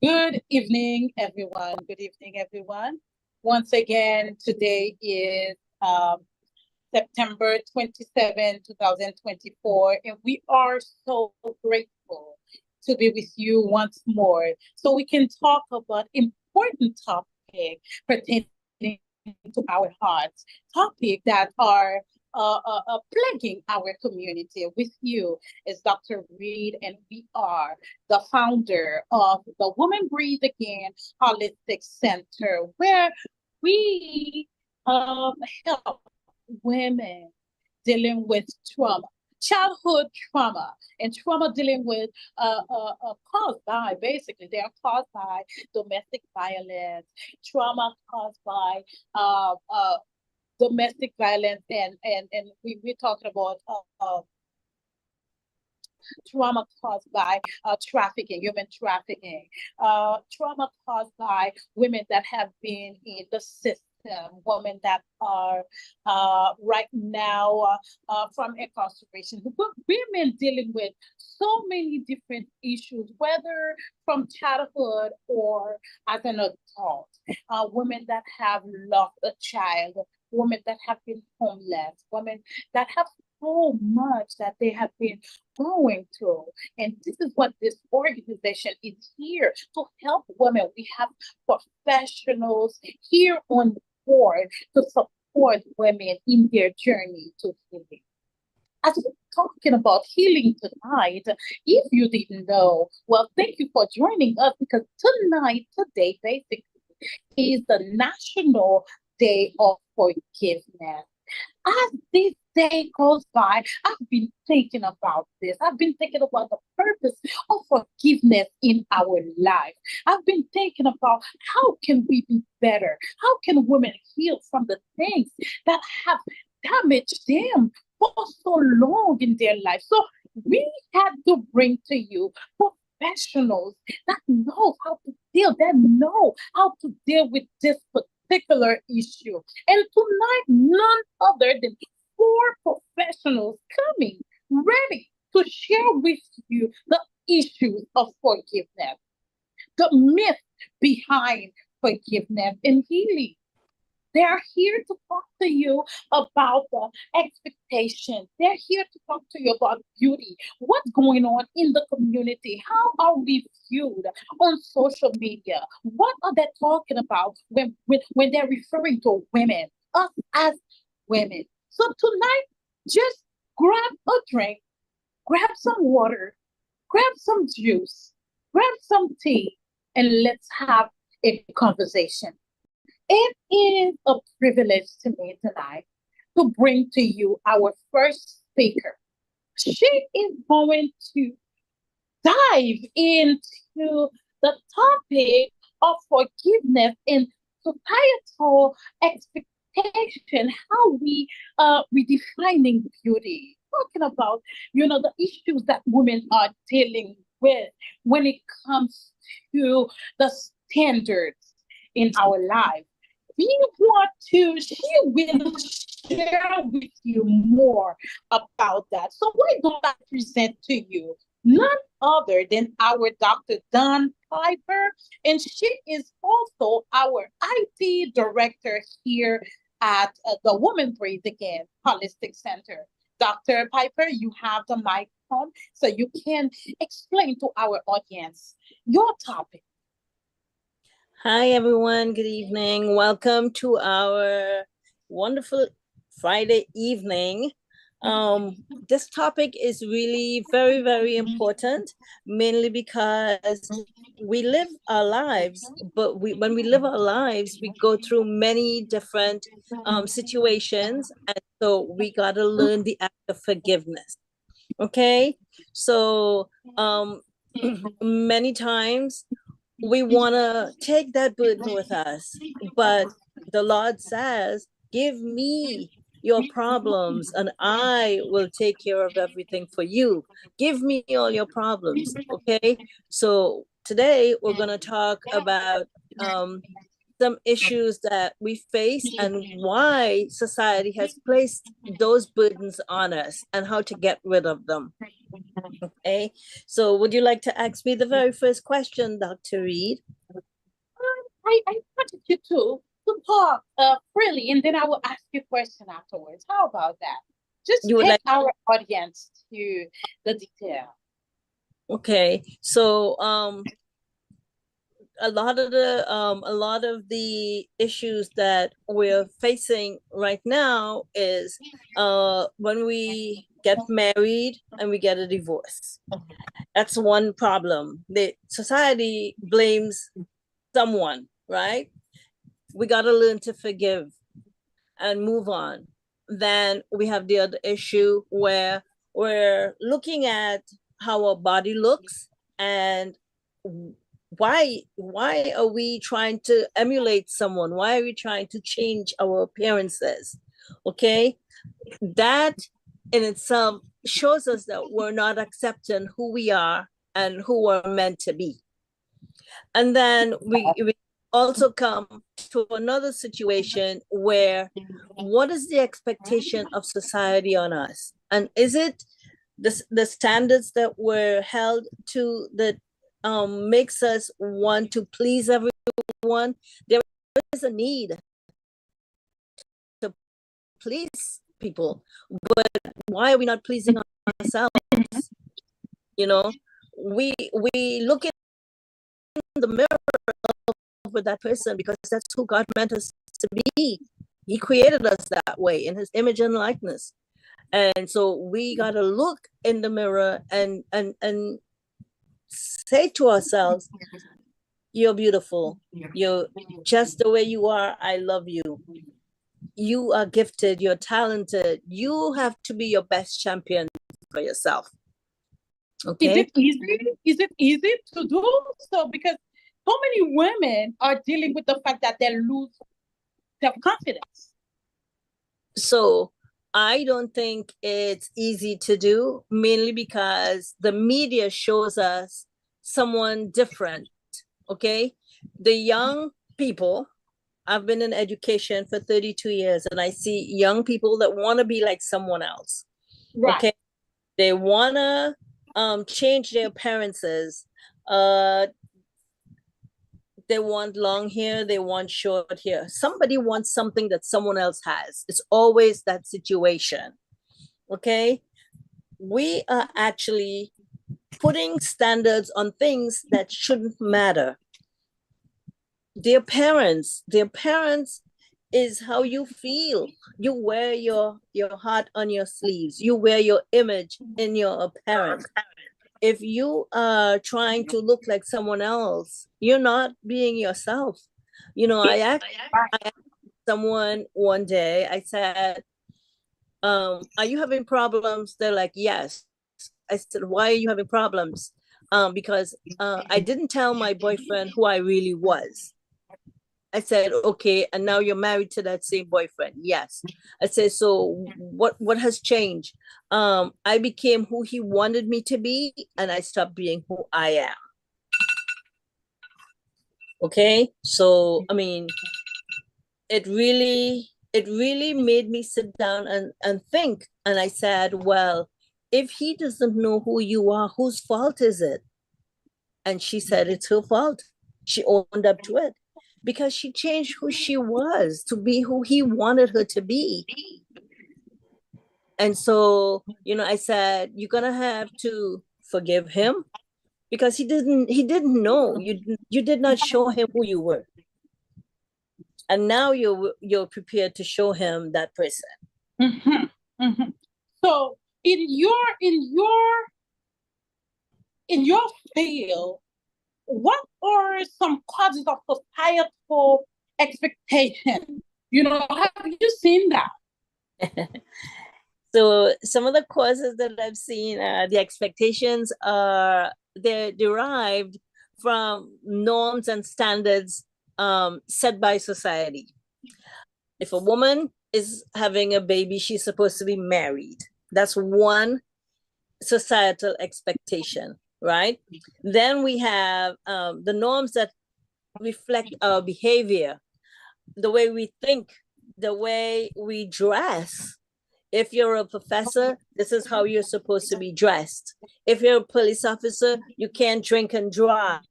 Good evening, everyone. Good evening, everyone. Once again, today is September 27, 2024, and we are so grateful to be with you once more so we can talk about important topic pertaining to our hearts, topic that are plaguing our community. With you is Dr. Reed, and we are the founder of the Woman Breathe Again Holistic Center, where we help women dealing with trauma, childhood trauma, and trauma dealing with caused by basically they are caused by domestic violence, trauma caused by domestic violence, and we're talking about trauma caused by trafficking, human trafficking, trauma caused by women that have been in the system, women that are right now from incarceration, women dealing with so many different issues, whether from childhood or as an adult, women that have lost a child, women that have been homeless, women that have so much that they have been going through. And this is what this organization is here to help women. We have professionals here on board to support women in their journey to healing. As we're talking about healing tonight, if you didn't know, well, thank you for joining us because today, basically, is the National Day of Forgiveness. As this day goes by, I've been thinking about this. I've been thinking about the purpose of forgiveness in our life. I've been thinking about how can we be better? How can women heal from the things that have damaged them for so long in their life? So we had to bring to you professionals that know how to deal, that know how to deal with this particular issue. And tonight, none other than four professionals coming ready to share with you the issues of forgiveness, the myth behind forgiveness and healing. They are here to talk to you about the expectations. They're here to talk to you about beauty. What's going on in the community? How are we viewed on social media? What are they talking about when they're referring to women, us as women? So tonight, just grab a drink, grab some water, grab some juice, grab some tea, and let's have a conversation. It is a privilege to me tonight to bring to you our first speaker. She is going to dive into the topic of forgiveness and societal expectation, how we defining beauty, talking about the issues that women are dealing with when it comes to the standards in our life. We want to, she will share with you more about that. So why don't I present to you none other than our Dr. Dawn Piper, and she is also our IT director here at the Woman Breathe Again Holistic Center. Dr. Piper, you have the microphone so you can explain to our audience your topic. Hi, everyone. Good evening. Welcome to our wonderful Friday evening. This topic is really very, very important, mainly because we live our lives, but when we live our lives, we go through many different situations. And so we got to learn the act of forgiveness. Okay. So many times we want to take that burden with us, but the Lord says, give me your problems and I will take care of everything for you. Give me all your problems. Okay. So today we're going to talk about some issues that we face and why society has placed those burdens on us and how to get rid of them. Okay, so would you like to ask me the very first question, Dr. Reed? I wanted you to talk freely, and then I will ask you a question afterwards. How about that? Just You would take like, our audience to the detail. okay, so a lot of the issues that we're facing right now is when we get married and we get a divorce. That's one problem. The society blames someone, right? We got to learn to forgive and move on. Then we have the other issue where we're looking at how our body looks and why are we trying to emulate someone? Why are we trying to change our appearances? Okay, that in itself shows us that we're not accepting who we are and who we're meant to be. And then we also come to another situation where what is the expectation of society on us? And is it the standards that we're held to that makes us want to please everyone? There is a need to please people, but why are we not pleasing ourselves? You know, we look in the mirror with that person because that's who God meant us to be. He created us that way in his image and likeness. And so we got to look in the mirror and say to ourselves, you're beautiful. You're just the way you are. I love you. You are gifted. You're talented. You have to be your best champion for yourself. Okay. Is it easy? Is it easy to do so? Because so many women are dealing with the fact that they lose self-confidence. So I don't think it's easy to do, mainly because the media shows us someone different. Okay. The young people, I've been in education for 32 years and I see young people that want to be like someone else. Right. Okay. They want to change their appearances. They want long hair, they want short hair. Somebody wants something that someone else has. It's always that situation. Okay. We are actually putting standards on things that shouldn't matter. Their parents is how you feel. You wear your heart on your sleeves. You wear your image in your appearance. If you are trying to look like someone else, you're not being yourself. You know, I asked someone one day, I said, are you having problems? They're like, yes. I said, why are you having problems? Because I didn't tell my boyfriend who I really was. I said, okay, and now you're married to that same boyfriend. Yes. I said, so what has changed? I became who he wanted me to be, and I stopped being who I am. Okay. So I mean, it really made me sit down and think. And I said, well, if he doesn't know who you are, whose fault is it? And she said it's her fault. She owned up to it because she changed who she was to be who he wanted her to be. And so, you know, I said, you're gonna have to forgive him because he didn't know. You did not show him who you were. And now you're prepared to show him that person. Mm-hmm. Mm-hmm. So in your field, what are some causes of societal expectation? You know, have you seen that? So some of the causes that I've seen, the expectations they're derived from norms and standards set by society. If a woman is having a baby, she's supposed to be married. That's one societal expectation, right? Then we have the norms that reflect our behavior. the way we think, the way we dress. If you're a professor, this is how you're supposed to be dressed. If you're a police officer, you can't drink and drive.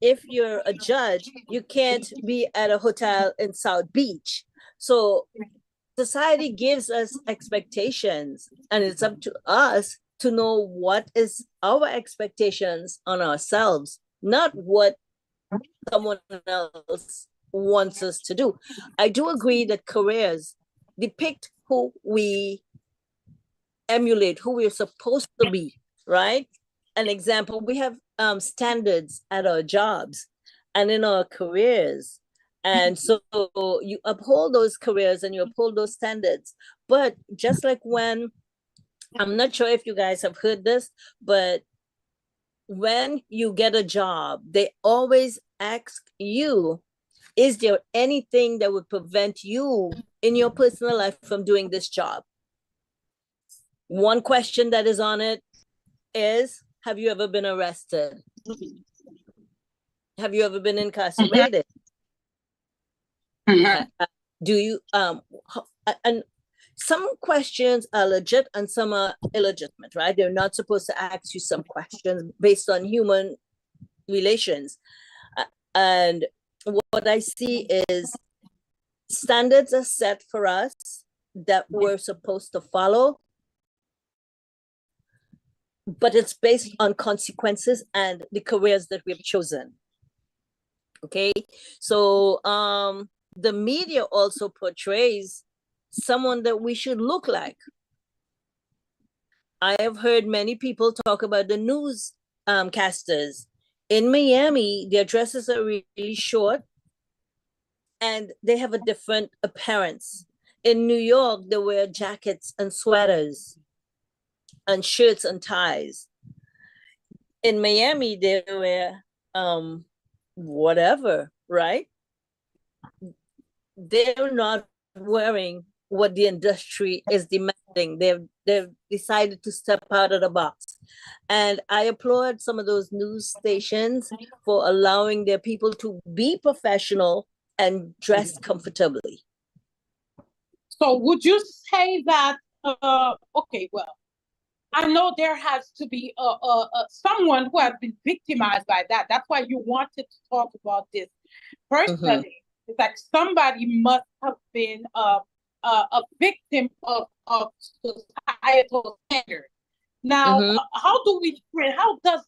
If you're a judge, you can't be at a hotel in South Beach. So society gives us expectations, and it's up to us to know what is our expectations on ourselves, not what someone else wants us to do. I do agree that careers depict who we emulate, who we're supposed to be, right? An example, we have standards at our jobs and in our careers. And so you uphold those careers and you uphold those standards. But just like when, I'm not sure if you guys have heard this, but when you get a job, they always ask you, is there anything that would prevent you in your personal life from doing this job? One question that is on it is, have you ever been arrested? Have you ever been incarcerated? Do you, and some questions are legit and some are illegitimate, right? They're not supposed to ask you some questions based on human relations. And what I see is standards are set for us that we're supposed to follow, but it's based on consequences and the careers that we've chosen. Okay, so the media also portrays someone that we should look like. I have heard many people talk about the news casters. In Miami, their dresses are really short and they have a different appearance. In New York, they wear jackets and sweaters and shirts and ties. In Miami, they wear whatever, right? They're not wearing what the industry is demanding. They've decided to step out of the box. And I applaud some of those news stations for allowing their people to be professional and dress comfortably. So would you say that, okay, well, I know there has to be someone who has been victimized by that. That's why you wanted to talk about this personally. It's like somebody must have been a victim of societal standards. Now, how does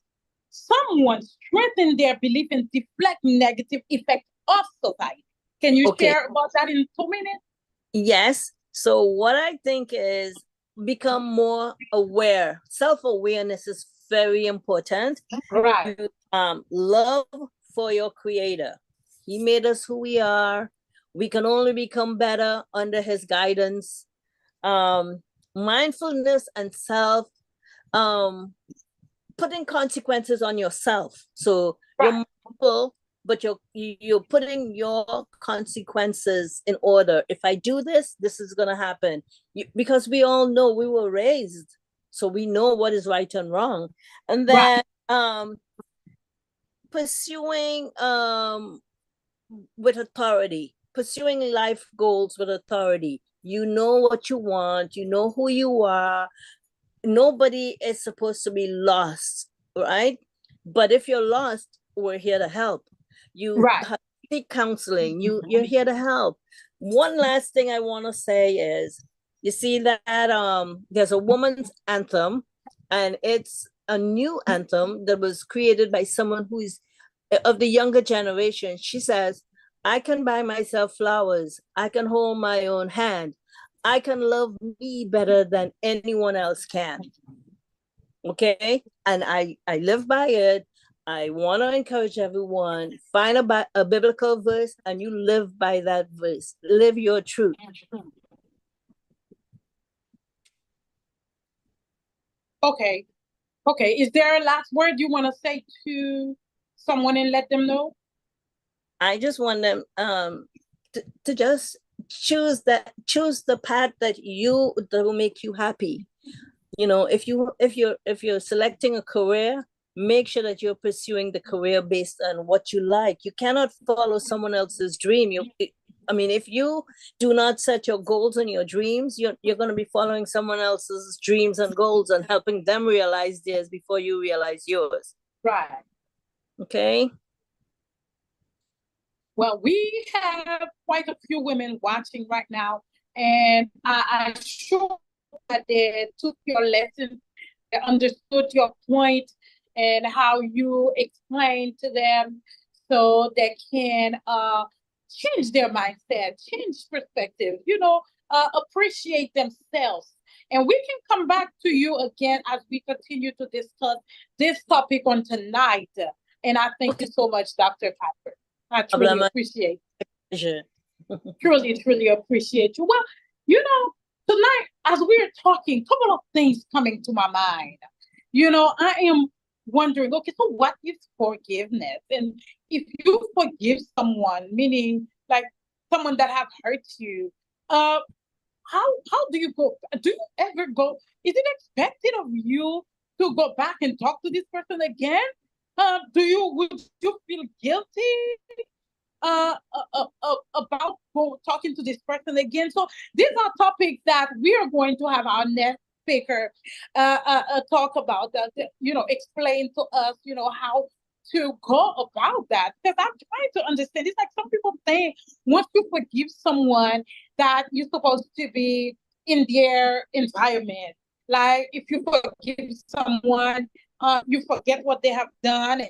someone strengthen their belief and deflect negative effects of society? Can you share about that in 2 minutes? Yes. So what I think is become more aware. Self-awareness is very important. Right. Love for your creator. He made us who we are. We can only become better under his guidance. Mindfulness and self, putting consequences on yourself. So you're mindful, but you're putting your consequences in order. If I do this, this is gonna happen. Because we all know we were raised, so we know what is right and wrong. And then pursuing with authority, pursuing life goals with authority. You know what you want, you know who you are. Nobody is supposed to be lost, right? But if you're lost, we're here to help. You seek counseling, you're here to help. One last thing I want to say is, you see that there's a woman's anthem, and it's a new anthem that was created by someone who is of the younger generation. She says, I can buy myself flowers, I can hold my own hand, I can love me better than anyone else can. Okay, and I live by it. I want to encourage everyone, find a biblical verse and you live by that verse. Live your truth. Okay. Is there a last word you want to say to someone and let them know? I just want them to just choose the path that will make you happy. You know, if you're selecting a career, make sure that you're pursuing the career based on what you like. You cannot follow someone else's dream. I mean, if you do not set your goals and your dreams, you're going to be following someone else's dreams and goals and helping them realize theirs before you realize yours. Right. Okay. Well, we have quite a few women watching right now, and I'm sure that they took your lesson, they understood your point, and how you explained to them so they can change their mindset, change perspective, appreciate themselves. And we can come back to you again as we continue to discuss this topic on tonight. And I thank you so much, Dr. Piper. I truly appreciate it. Truly appreciate you. Well, tonight, as we're talking, a couple of things coming to my mind. I am wondering, okay, so what is forgiveness? And if you forgive someone, meaning like someone that have hurt you, how do you go? Do you ever go? Is it expected of you to go back and talk to this person again? Would you feel guilty about talking to this person again? So these are topics that we are going to have our next speaker talk about that, explain to us, how to go about that. Because I'm trying to understand. It's like some people think once you forgive someone that you're supposed to be in their environment. Like if you forgive someone, you forget what they have done,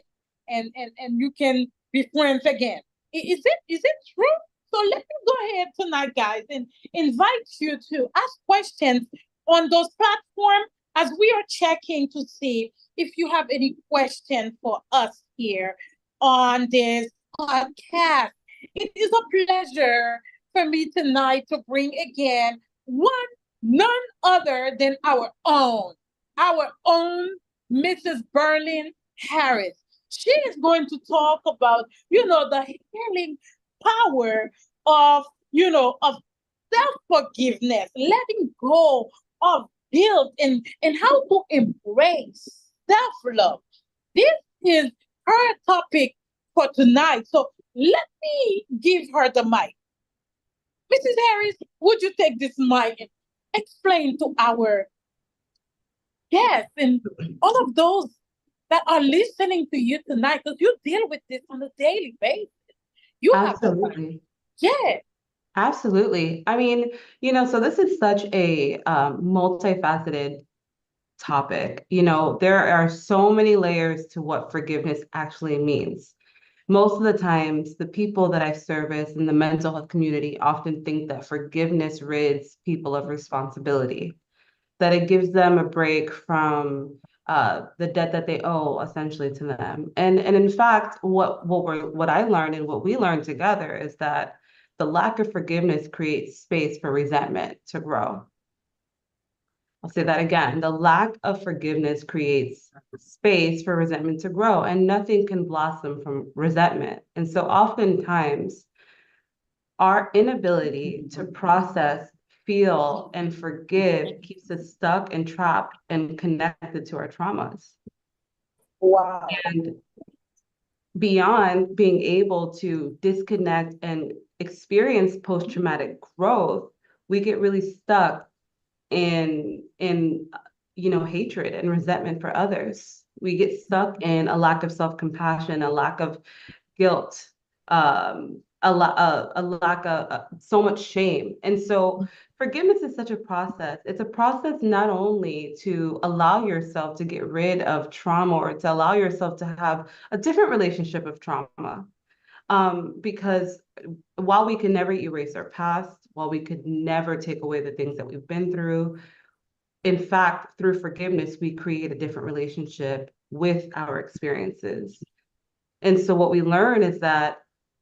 and you can be friends again. Is it true? So let me go ahead tonight, guys, and invite you to ask questions on those platforms as we are checking to see if you have any questions for us here on this podcast. It is a pleasure for me tonight to bring again none other than our own Mrs. Berlin Harris. She is going to talk about, the healing power of self-forgiveness, letting go of guilt, and how to embrace self-love. This is her topic for tonight. So let me give her the mic. Mrs. Harris, would you take this mic and explain to our guests and all of those that are listening to you tonight, because you deal with this on a daily basis. Absolutely. Yeah. Absolutely. I mean, so this is such a multifaceted topic. There are so many layers to what forgiveness actually means. Most of the times, the people that I service in the mental health community often think that forgiveness rids people of responsibility, that it gives them a break from the debt that they owe essentially to them. And in fact, what I learned and what we learned together is that the lack of forgiveness creates space for resentment to grow. I'll say that again. The lack of forgiveness creates space for resentment to grow, and nothing can blossom from resentment. And so oftentimes, our inability to process, feel, and forgive keeps us stuck and trapped and connected to our traumas. Wow. And beyond being able to disconnect and experience post-traumatic growth, we get really stuck in hatred and resentment for others. We get stuck in a lack of self-compassion, a lack of guilt, a lack of so much shame. And so forgiveness is such a process. It's a process not only to allow yourself to get rid of trauma or to allow yourself to have a different relationship of trauma. Because while we can never erase our past, while we could never take away the things that we've been through, in fact, through forgiveness, we create a different relationship with our experiences. And so what we learn is that,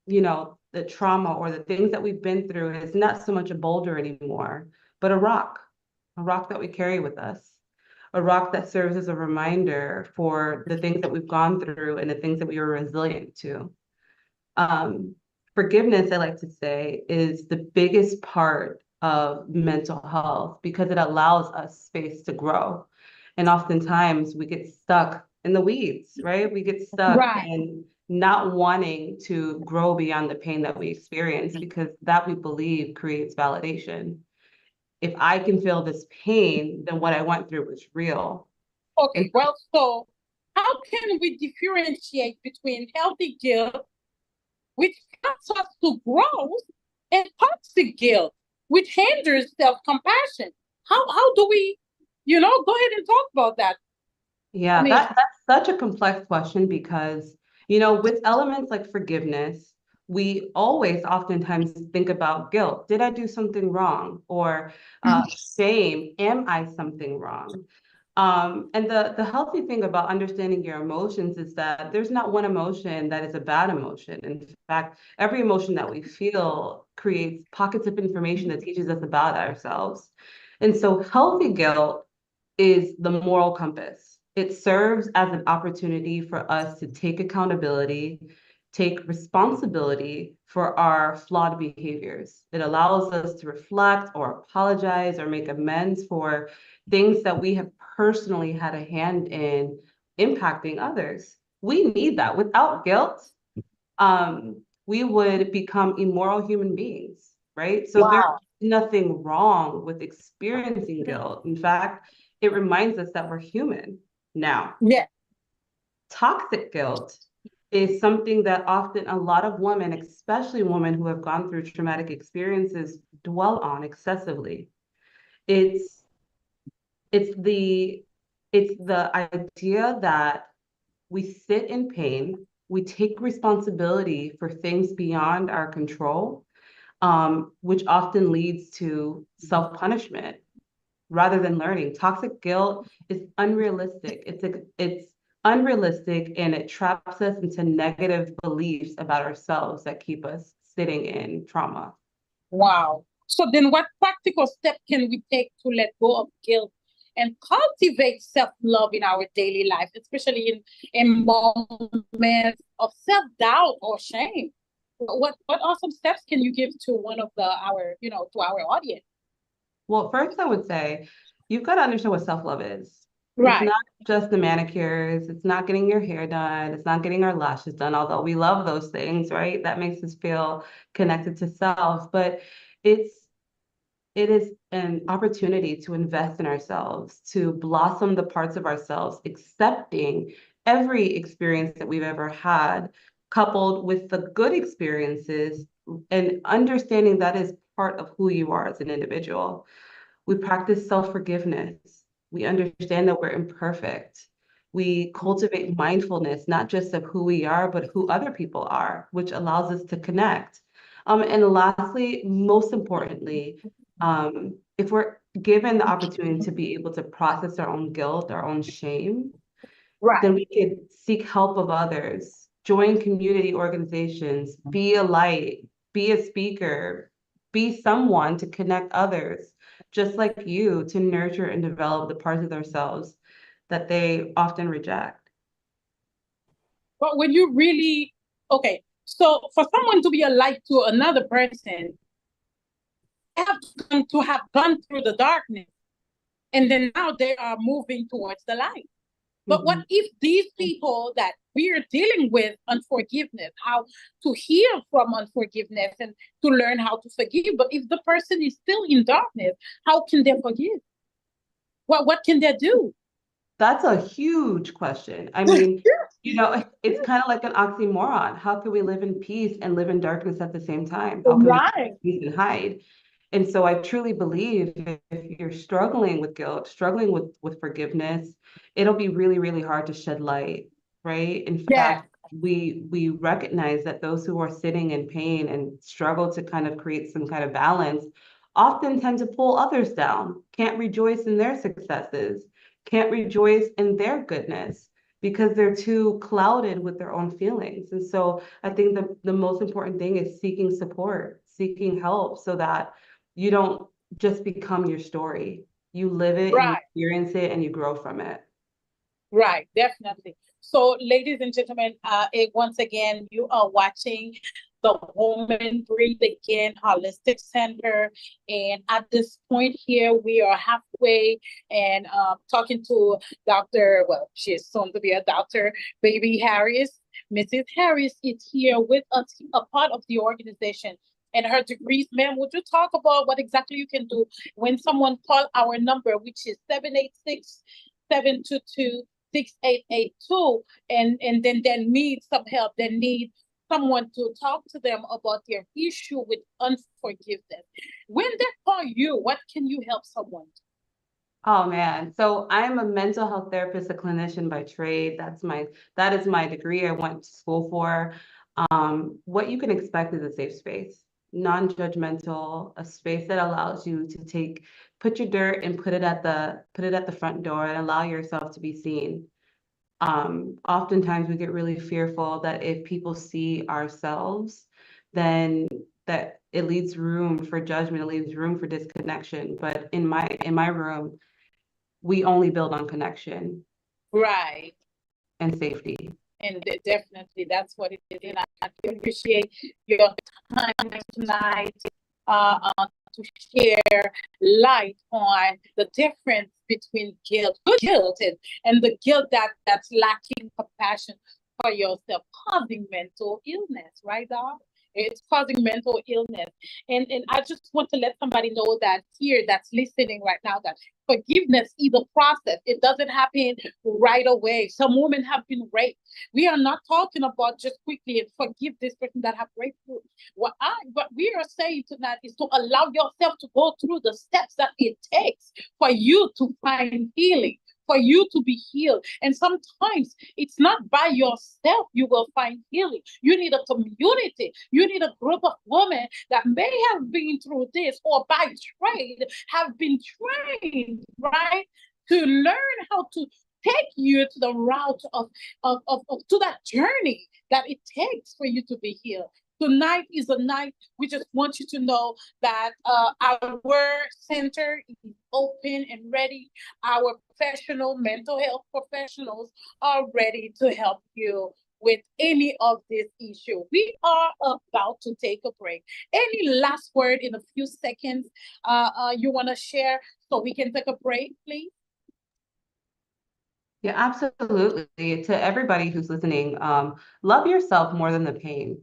the trauma or the things that we've been through is not so much a boulder anymore, but a rock that we carry with us, a rock that serves as a reminder for the things that we've gone through and the things that we were resilient to. Forgiveness, I like to say, is the biggest part of mental health because it allows us space to grow. And oftentimes we get stuck in the weeds, right? We get stuck Right. in not wanting to grow beyond the pain that we experience because that we believe creates validation. If I can feel this pain, then what I went through was real. Okay, And well, so how can we differentiate between healthy guilt, which helps us to grow, and toxic guilt, which hinders self-compassion? How do we, go ahead and talk about that. I yeah, mean, that's such a complex question because, with elements like forgiveness, we always oftentimes think about guilt. Did I do something wrong? Or shame, am I something wrong? And the healthy thing about understanding your emotions is that there's not one emotion that is a bad emotion. In fact, every emotion that we feel creates pockets of information that teaches us about ourselves. And so healthy guilt is the moral compass. It serves as an opportunity for us to take accountability, take responsibility for our flawed behaviors. It allows us to reflect or apologize or make amends for things that we have personally had a hand in impacting others. We need that. Without guilt, we would become immoral human beings, right? So there's wow. nothing wrong with experiencing guilt. In fact, it reminds us that we're human. Now, Yeah. toxic guilt is something that often a lot of women, especially women who have gone through traumatic experiences, dwell on excessively. It's it's the it's the idea that we sit in pain, we take responsibility for things beyond our control, which often leads to self-punishment rather than learning. Toxic guilt is unrealistic. It's unrealistic and it traps us into negative beliefs about ourselves that keep us sitting in trauma. Wow. So then what practical step can we take to let go of guilt and cultivate self-love in our daily life, especially in moments of self-doubt or shame? What awesome steps can you give to one of to our audience? Well, first I would say you've got to understand what self-love is. It's Right. not just the manicures, it's not getting your hair done, it's not getting our lashes done, although we love those things, right? That makes us feel connected to self, but it's it is an opportunity to invest in ourselves, to blossom the parts of ourselves, accepting every experience that we've ever had, coupled with the good experiences, and understanding that is part of who you are as an individual. We practice self-forgiveness. We understand that we're imperfect. We cultivate mindfulness, not just of who we are, but who other people are, which allows us to connect. And lastly, most importantly, if we're given the opportunity to be able to process our own guilt, our own shame, Right. then we can seek help of others, join community organizations, be a light, be a speaker, be someone to connect others, just like you, to nurture and develop the parts of ourselves that they often reject. But when you really, okay, so for someone to be a light to another person, they have to have gone through the darkness, and then now they are moving towards the light. But what Mhm. if these people that we're dealing with unforgiveness, how to heal from unforgiveness and to learn how to forgive? But if the person is still in darkness, how can they forgive? What can they do? That's a huge question. I mean, it's kind of like an oxymoron. How can we live in peace and live in darkness at the same time? How can we Right. peace and hide? And so I truly believe if you're struggling with guilt, struggling with forgiveness, it'll be really, really hard to shed light, right? In Yeah. fact, we recognize that those who are sitting in pain and struggle to kind of create some kind of balance often tend to pull others down, can't rejoice in their successes, can't rejoice in their goodness because they're too clouded with their own feelings. And so I think the most important thing is seeking support, seeking help so that you don't just become your story. You live it, you Right. experience it, and you grow from it. Right, definitely. So, ladies and gentlemen, once again, you are watching the Woman Breathe Again Holistic Center. And at this point here, we are halfway and talking to Dr. Well, she is soon to be a doctor, Baby Harris. Mrs. Harris is here with us, a part of the organization and her degrees. Ma'am, would you talk about what exactly you can do when someone call our number, which is 786-722-6882, and then they need some help, they need someone to talk to them about their issue with unforgiveness. When they call you, what can you help someone? Oh man. So I'm a mental health therapist, a clinician by trade. That is my degree I went to school for. What you can expect is a safe space, non-judgmental, a space that allows you to put your dirt and put it at the front door and allow yourself to be seen. Oftentimes we get really fearful that if people see ourselves, then that it leaves room for judgment, it leaves room for disconnection. But in my room, we only build on connection. Right. And safety. And definitely that's what it is. And I appreciate your time tonight to share light on the difference between guilt and the guilt that's lacking compassion for yourself, causing mental illness, right, Doc? It's causing mental illness. And I just want to let somebody know that here that's listening right now, that forgiveness is a process. It doesn't happen right away. Some women have been raped. We are not talking about just quickly and forgive this person that have raped you. What we are saying tonight is to allow yourself to go through the steps that it takes for you to find healing, for you to be healed. And sometimes it's not by yourself you will find healing. You need a community. You need a group of women that may have been through this or by trade have been trained, right, to learn how to take you to the route of to that journey that it takes for you to be healed. Tonight is a night we just want you to know that our center is open and ready. Our professional mental health professionals are ready to help you with any of this issue. We are about to take a break. Any last word in a few seconds you want to share so we can take a break, please? Yeah, absolutely. To everybody who's listening, love yourself more than the pain.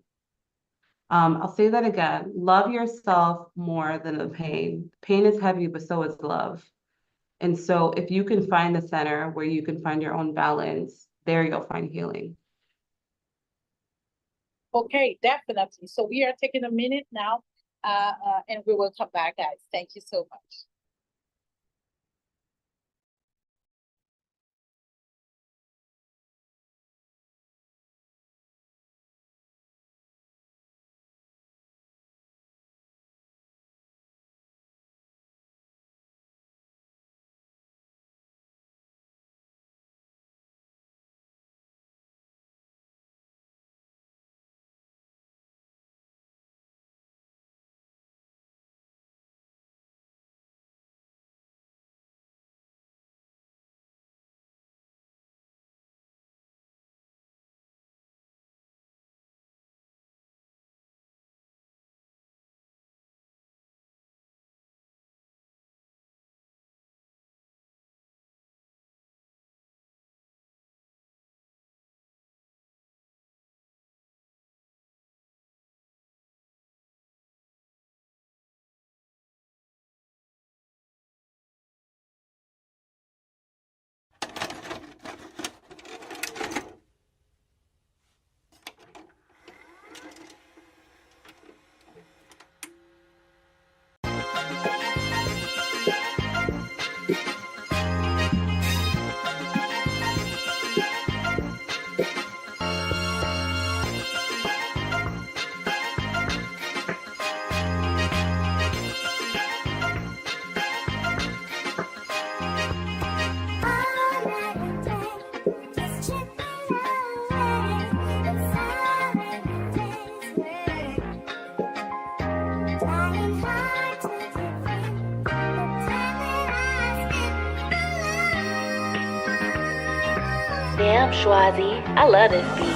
I'll say that again. Love yourself more than the pain. Pain is heavy, but so is love. And so if you can find a center where you can find your own balance, there you'll find healing. Okay, definitely. So we are taking a minute now, and we will come back, guys. Thank you so much. Damn, Schwazi, I love this beat.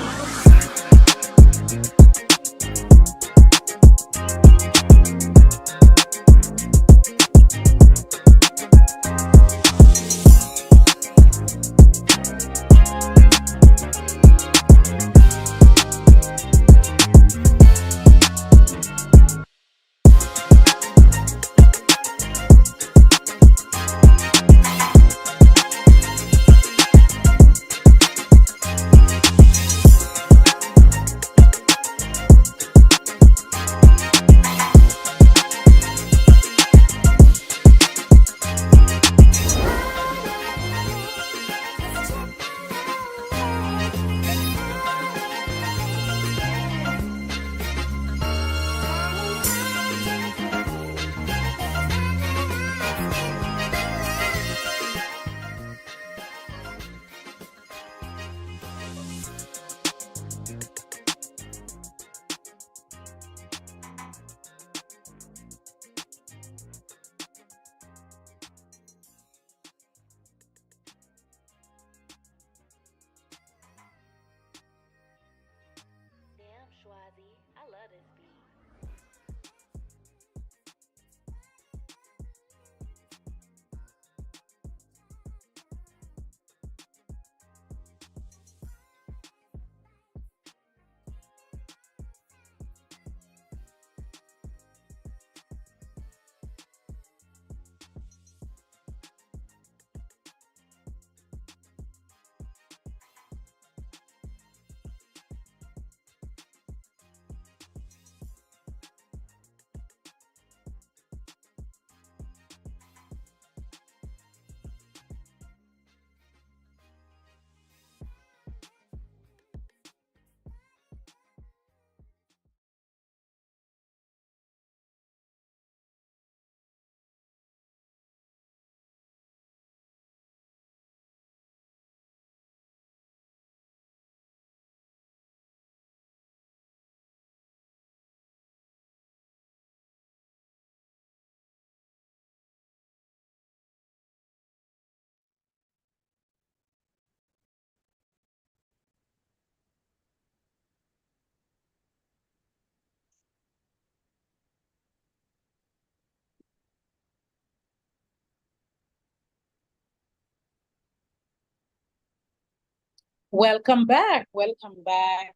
Welcome back. Welcome back.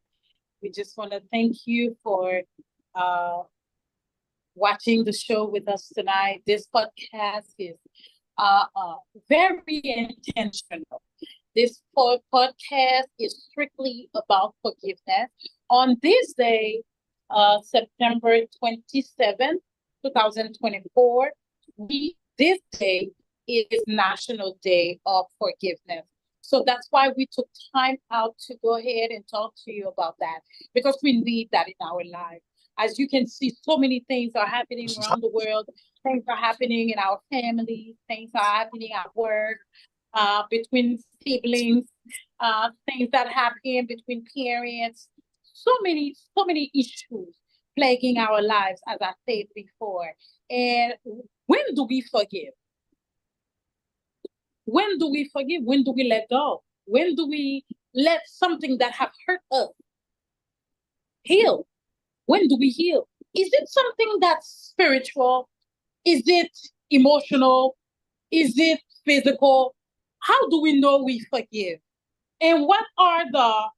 We just want to thank you for uh, watching the show with us tonight. This podcast is very intentional. This podcast is strictly about forgiveness. On this day, September 27th, 2024, this day is National Day of Forgiveness. So that's why we took time out to go ahead and talk to you about that, because we need that in our life. As you can see, so many things are happening around the world. Things are happening in our families. Things are happening at work, between siblings, things that happen between parents. So many issues plaguing our lives, as I said before. And when do we forgive? When do we forgive? When do we let go? When do we let something that have hurt us heal? When do we heal? Is it something that's spiritual? Is it emotional? Is it physical? How do we know we forgive? And what are how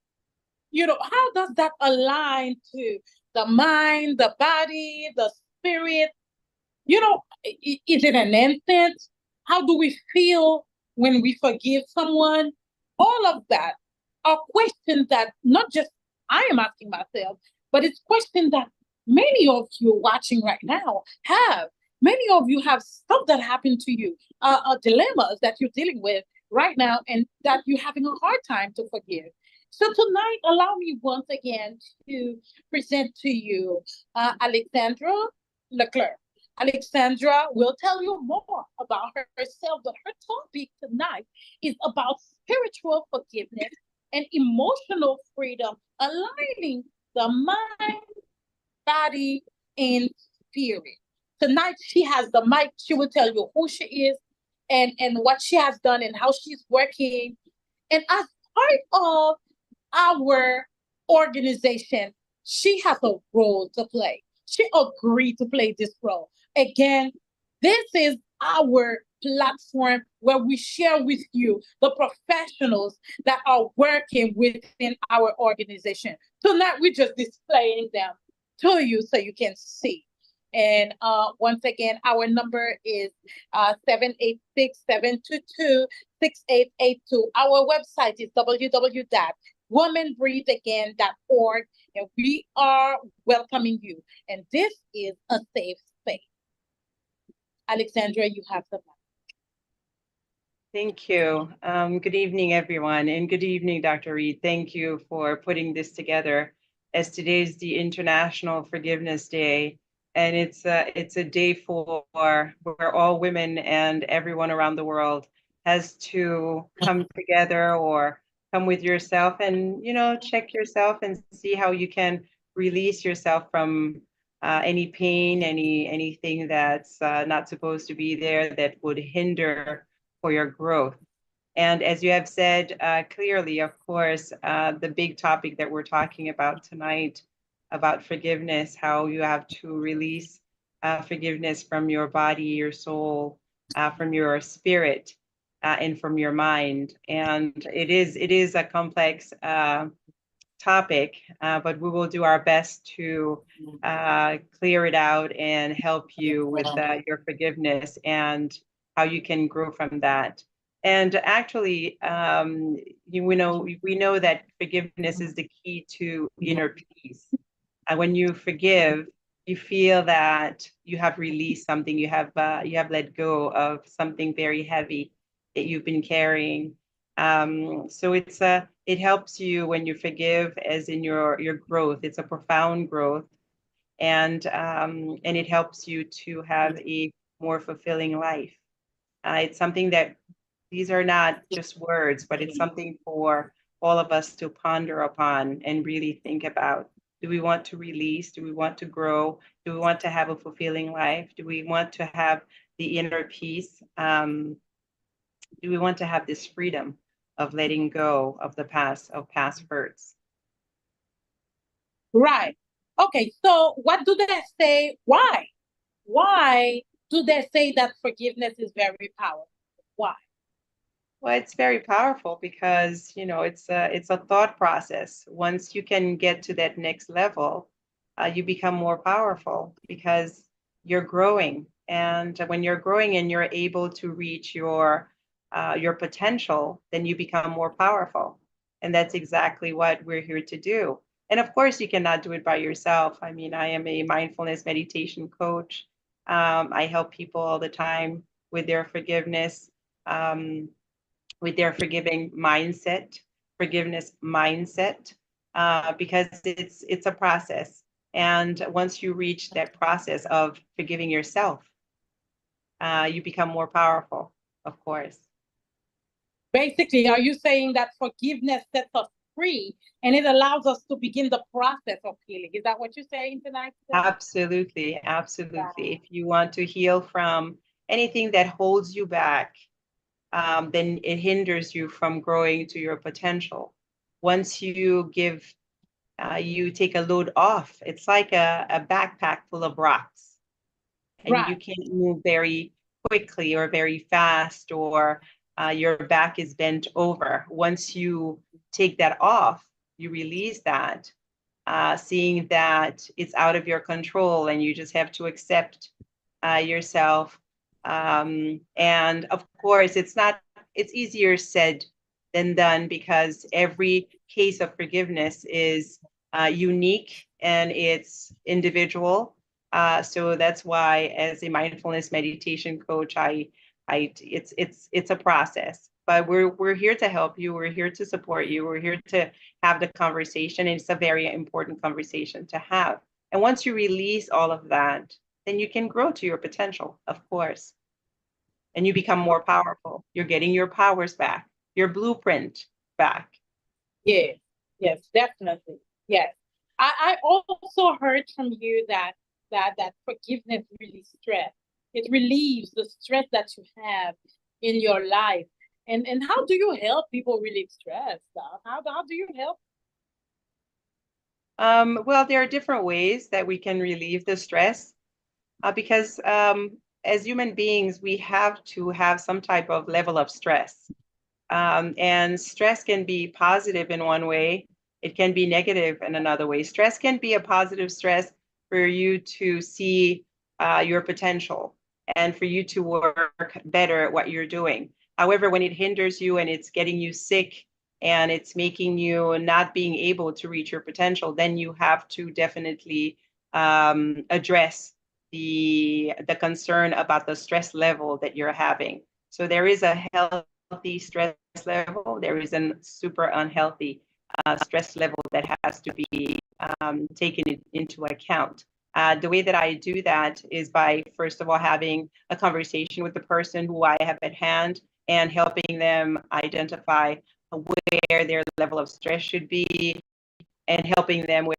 does that align to the mind, the body, the spirit? Is it an instant? How do we feel when we forgive someone? All of that are questions that not just I am asking myself, but it's questions that many of you watching right now have. Many of you have stuff that happened to you, dilemmas that you're dealing with right now, and that you're having a hard time to forgive. So tonight, allow me once again to present to you Alexandra Leclerc. Alexandra will tell you more about herself, but her topic tonight is about spiritual forgiveness and emotional freedom, aligning the mind, body, and spirit. Tonight, she has the mic. She will tell you who she is and what she has done and how she's working. And as part of our organization, she has a role to play. She agreed to play this role. Again, this is our platform where we share with you the professionals that are working within our organization. Tonight, we're just displaying them to you so you can see. And once again, our number is 786-722-6882. Our website is www.womanbreatheagain.org, and we are welcoming you. And this is a safe space. Alexandra, you have the mic. Thank you. Good evening, everyone, and good evening, Dr. Reed. Thank you for putting this together, as today is the International Forgiveness Day, and it's a day for where all women and everyone around the world has to come together or come with yourself and check yourself and see how you can release yourself from any pain, anything that's not supposed to be there that would hinder for your growth. And as you have said clearly, of course, the big topic that we're talking about tonight about forgiveness, how you have to release forgiveness from your body, your soul, from your spirit, and from your mind. And it is a complex topic, but we will do our best to clear it out and help you with your forgiveness and how you can grow from that. And actually, we know that forgiveness is the key to inner peace. And when you forgive, you feel that you have released something, you have let go of something very heavy that you've been carrying. So it helps you when you forgive, as in your growth. It's a profound growth, and it helps you to have a more fulfilling life. It's something that these are not just words, but it's something for all of us to ponder upon and really think about. Do we want to release? Do we want to grow? Do we want to have a fulfilling life? Do we want to have the inner peace? Do we want to have this freedom of letting go of the past, of past hurts? Right. Okay, so what do they say? Why? Why do they say that forgiveness is very powerful? Why? Well, it's very powerful because, it's a thought process. Once you can get to that next level, you become more powerful because you're growing. And when you're growing and you're able to reach your potential, then you become more powerful. And that's exactly what we're here to do. And of course, you cannot do it by yourself. I mean, I am a mindfulness meditation coach. I help people all the time with their forgiveness. With their forgiveness mindset, because it's a process. And once you reach that process of forgiving yourself, you become more powerful, of course. Basically, are you saying that forgiveness sets us free and it allows us to begin the process of healing? Is that what you're saying tonight? Absolutely, absolutely. If you want to heal from anything that holds you back, then it hinders you from growing to your potential. Once you take a load off, it's like a backpack full of rocks, and you Right. can't move very quickly or very fast, or your back is bent over. Once you take that off, you release that, seeing that it's out of your control and you just have to accept yourself. And of course, it's easier said than done because every case of forgiveness is unique and it's individual. So that's why, as a mindfulness meditation coach, it's a process. But we're here to help you. We're here to support you. We're here to have the conversation. And it's a very important conversation to have. And once you release all of that, then you can grow to your potential, of course. And you become more powerful. You're getting your powers back, your blueprint back. Yes, yes, definitely. Yes. I also heard from you that forgiveness relieves stress. It relieves the stress that you have in your life. And how do you help people relieve stress, Doc? How do you help? Well, there are different ways that we can relieve the stress, because as human beings, we have to have some type of level of stress. And stress can be positive in one way, it can be negative in another way. Stress can be a positive stress for you to see your potential and for you to work better at what you're doing. However, when it hinders you and it's getting you sick and it's making you not being able to reach your potential, then you have to definitely address the concern about the stress level that you're having. So there is a healthy stress level, there is a super unhealthy stress level that has to be taken into account. The way that I do that is by, first of all, having a conversation with the person who I have at hand and helping them identify where their level of stress should be and helping them with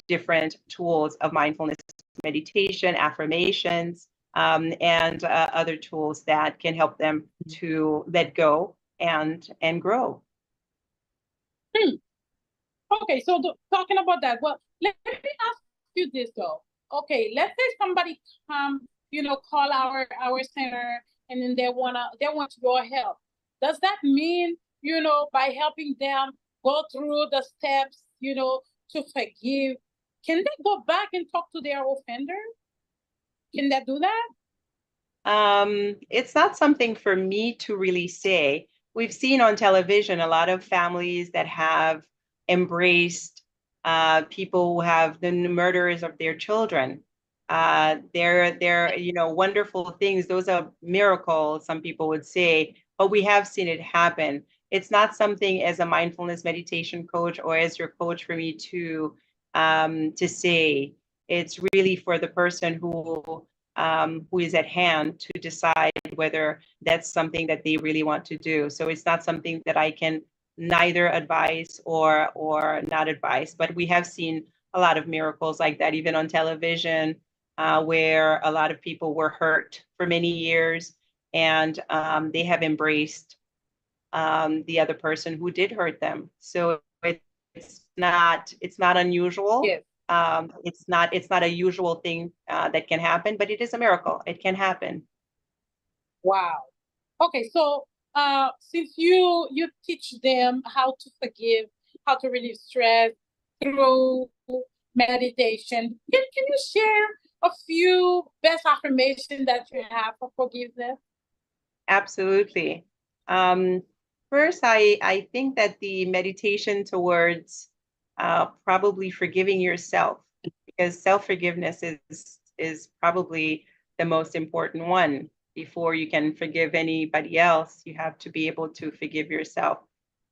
different tools of mindfulness meditation, affirmations, and other tools that can help them to let go and grow. Okay, so talking about that, well, let me ask you this though. Okay, let's say somebody call our center and then they want your help. Does that mean, by helping them go through the steps, to forgive, can they go back and talk to their offender? Can they do that? It's not something for me to really say. We've seen on television a lot of families that have embraced people who have the murderers of their children. They're wonderful things. Those are miracles, some people would say, but we have seen it happen. It's not something as a mindfulness meditation coach or as your coach for me to say. It's really for the person who is at hand to decide whether that's something that they really want to do. So it's not something that I can neither advise or not advise. But we have seen a lot of miracles like that, even on television, where a lot of people were hurt for many years, and they have embraced the other person who did hurt them. So it's not unusual. Yes. It's not a usual thing that can happen, but it is a miracle. It can happen. Wow. Okay, so since you teach them how to forgive, how to relieve stress through meditation, can you share a few best affirmations that you have for forgiveness? Absolutely. First, I think that the meditation towards probably forgiving yourself, because self-forgiveness is probably the most important one. Before you can forgive anybody else, you have to be able to forgive yourself.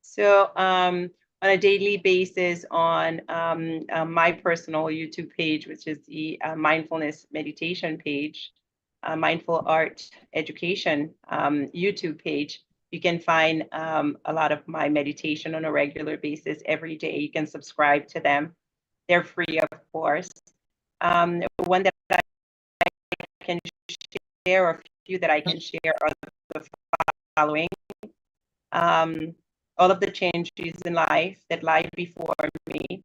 So on a daily basis on my personal YouTube page, which is the mindfulness meditation page, Mindful Art Education YouTube page, you can find a lot of my meditation on a regular basis every day. You can subscribe to them. They're free, of course. One that I can share, or a few that I can share, are the following. All of the changes in life that lie before me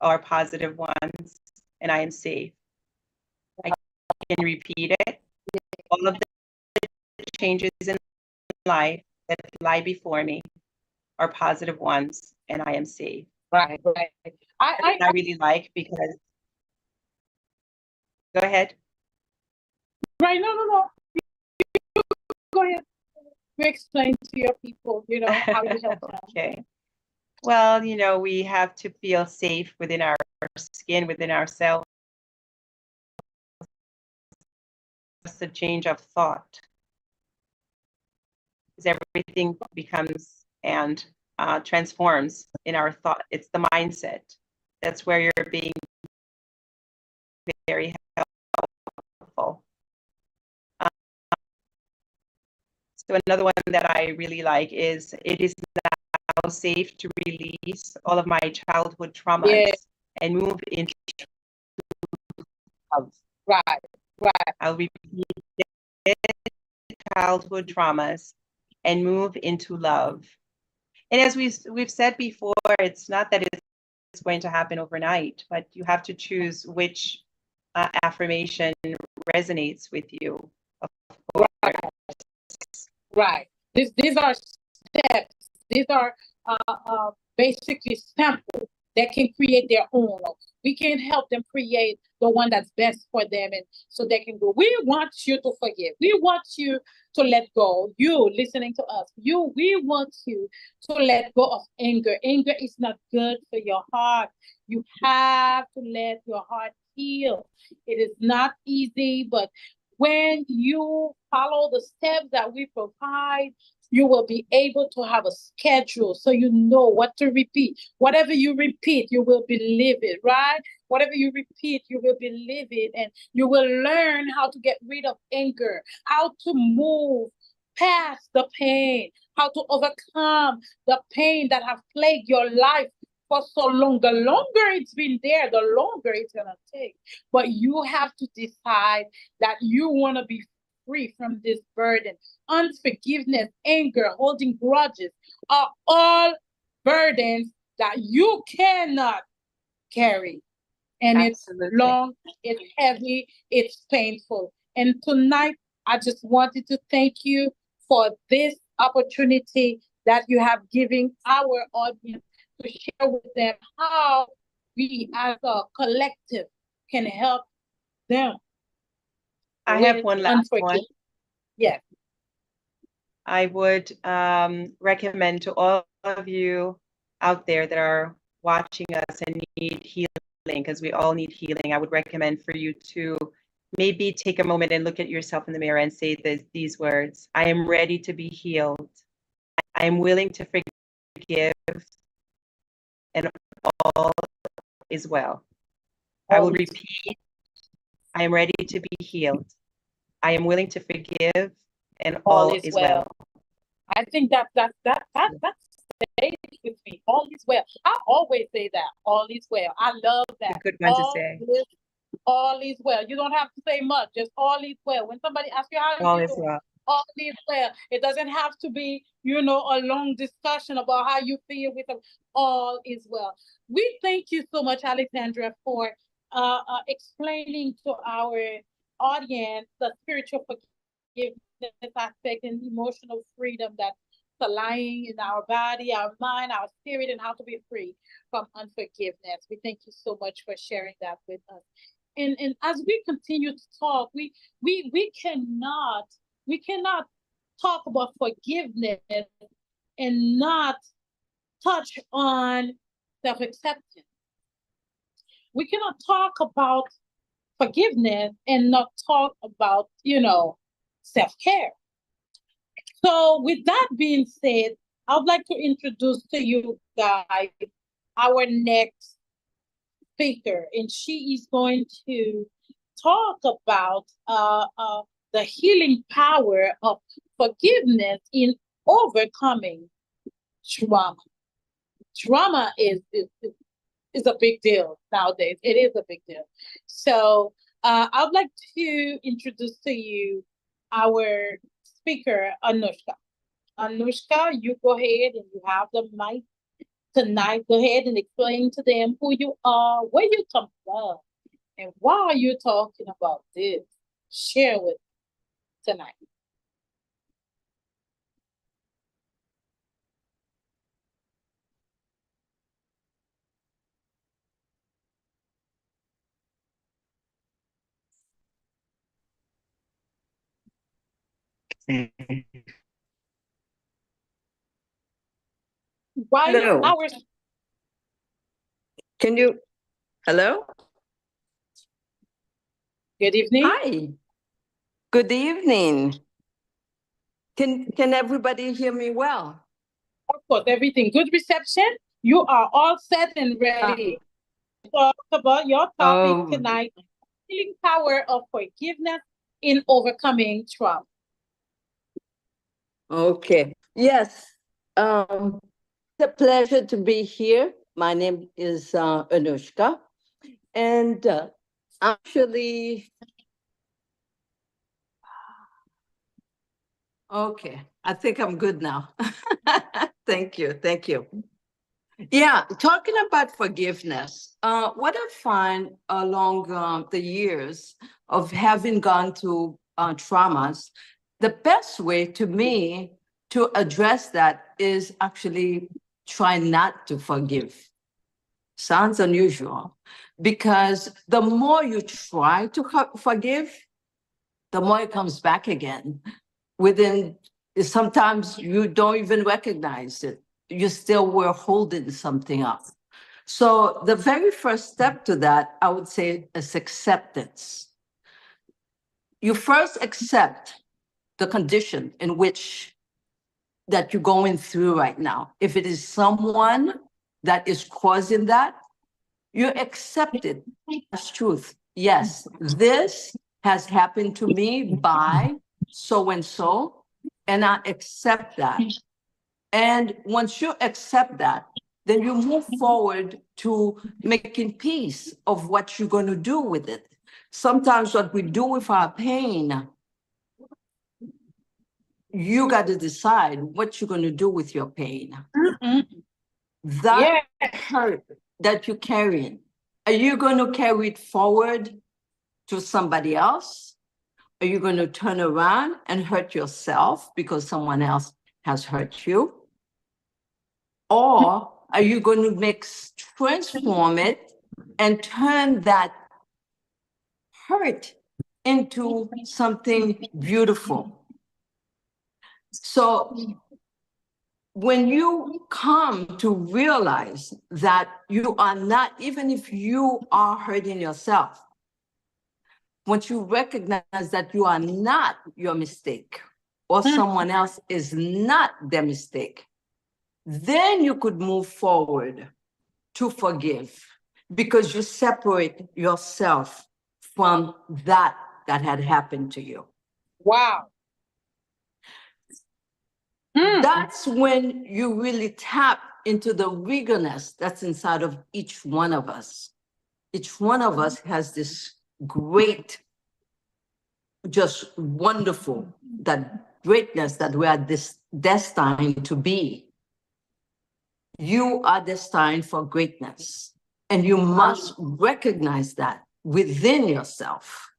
are positive ones, and I am safe. I can repeat it. All of the changes in life that lie before me are positive ones, and I am safe. Right, right. I really like, because go ahead. Right, no. Go ahead. You explain to your people, how you help them. Okay. Well, we have to feel safe within our skin, within ourselves. Just a change of thought, because everything becomes and transforms in our thought. It's the mindset. That's where you're being very helpful. So another one that I really like is, it is now safe to release all of my childhood traumas. Yeah. And move into love. Right. I'll repeat it: childhood traumas and move into love. And as we've said before, it's not that it's going to happen overnight, but you have to choose which affirmation resonates with you. Right. These are steps. These are basically samples that can create their own. We can help them create the one that's best for them, and so they can go. We want you to forgive. We want you to let go. You listening to us, we want you to let go of anger. Anger is not good for your heart. You have to let your heart heal. It is not easy, but when you follow the steps that we provide, you will be able to have a schedule so you know what to repeat. Whatever you repeat, you will believe it, right? Whatever you repeat, you will believe it, and you will learn how to get rid of anger, how to move past the pain, how to overcome the pain that have plagued your life for so long. The longer it's been there, the longer it's gonna take. But you have to decide that you want to be free from this burden. Unforgiveness, anger, holding grudges are all burdens that you cannot carry. And Absolutely. It's long, it's heavy, it's painful. And tonight, I just wanted to thank you for this opportunity that you have given our audience to share with them how we as a collective can help them. I have one last one. Yes. I would recommend to all of you out there that are watching us and need healing, because we all need healing. I would recommend for you to maybe take a moment and look at yourself in the mirror and say these words: I am ready to be healed. I am willing to forgive, and all is well. I will repeat: I am ready to be healed. I am willing to forgive, and all is well. I think that's stayed with me. All is well. I always say that. All is well. I love that. It's a good one to say. All is well. You don't have to say much. Just all is well. When somebody asks you how all you is doing, well. all is well. It doesn't have to be, a long discussion about how you feel with them. All is well. We thank you so much, Alexandra, for explaining to our audience the spiritual forgiveness aspect and emotional freedom that's lying in our body, our mind, our spirit, and how to be free from unforgiveness. We thank you so much for sharing that with us. And as we continue to talk, we cannot talk about forgiveness and not touch on self-acceptance. We cannot talk about forgiveness and not talk about, self-care. So with that being said, I would like to introduce to you guys our next speaker, and she is going to talk about the healing power of forgiveness in overcoming trauma. Trauma is a big deal nowadays. It is a big deal. So I'd like to introduce to you our speaker, Anushka. Anushka, you go ahead and you have the mic tonight. Go ahead and explain to them who you are, where you come from, and why are you talking about this. Share with tonight. Why Hello. our Can you? Hello? good evening? Hi. Good evening. Can everybody hear me well? Of course, everything good reception. You are all set and ready. Talk about your topic Oh. tonight: healing power of forgiveness in overcoming trauma. Okay. Yes. It's a pleasure to be here. My name is Anushka. And actually, okay, I think I'm good now. Thank you. Thank you. Yeah, talking about forgiveness, what I find along the years of having gone through traumas, the best way to me to address that is actually try not to forgive. Sounds unusual, because the more you try to forgive, the more it comes back again. Sometimes you don't even recognize it. You still were holding something up. So the very first step to that, I would say, is acceptance. You first accept the condition in which that you're going through right now. If it is someone that is causing that, you accept it as truth. Yes, this has happened to me by so and so, and I accept that. And once you accept that, then you move forward to making peace of what you're going to do with it. Sometimes what we do with our pain, you got to decide what you're going to do with your pain. That hurt that you're carrying, are you going to carry it forward to somebody else? Are you going to turn around and hurt yourself because someone else has hurt you? Or are you going to transform it and turn that hurt into something beautiful? So when you come to realize that you are not, even if you are hurting yourself, once you recognize that you are not your mistake or someone else is not their mistake, then you could move forward to forgive, because you separate yourself from that had happened to you. Wow. That's when you really tap into the eagerness that's inside of each one of us. Each one of us has this great, just wonderful, that greatness that we are destined to be. You are destined for greatness, and you must recognize that within yourself.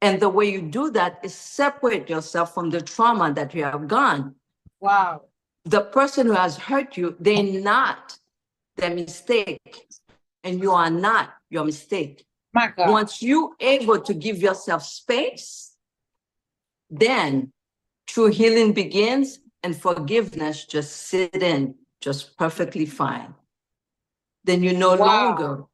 And the way you do that is separate yourself from the trauma that you have gone. Wow. The person who has hurt you, they're not their mistake, and you are not your mistake. My God. Once you're able to give yourself space, then true healing begins and forgiveness just sit in just perfectly fine. Then you no Wow. longer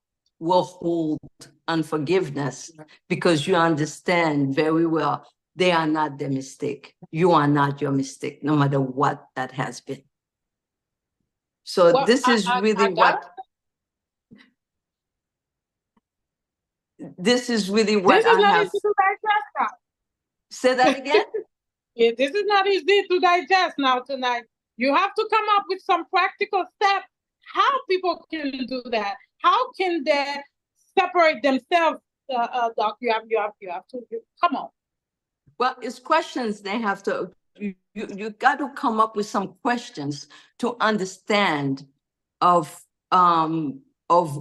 will hold unforgiveness because you understand very well they are not the mistake. You are not your mistake, no matter what that has been. So Well, this is I really got this is really what This is I not have. easy to digest now. Say that again? Yeah, this is not easy to digest now tonight. You have to come up with some practical steps how people can do that. How can they separate themselves, Doc? You have to come on. Well, it's questions they have to, you got to come up with some questions to understand of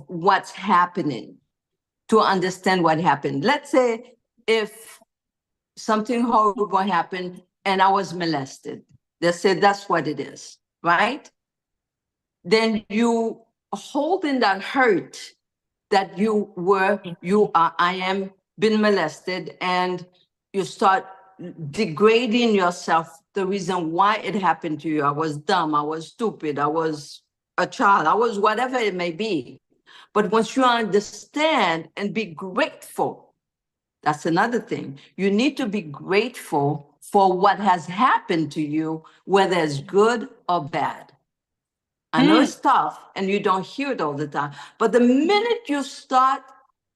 what's happening, to understand what happened. Let's say if something horrible happened and I was molested, let's say that's what it is, right? Then you hold in that hurt that I am been molested, and you start degrading yourself, the reason why it happened to you. I was dumb, I was stupid, I was a child, I was whatever it may be. But once you understand and be grateful, that's another thing. You need to be grateful for what has happened to you, whether it's good or bad. I know it's tough and you don't hear it all the time, but the minute you start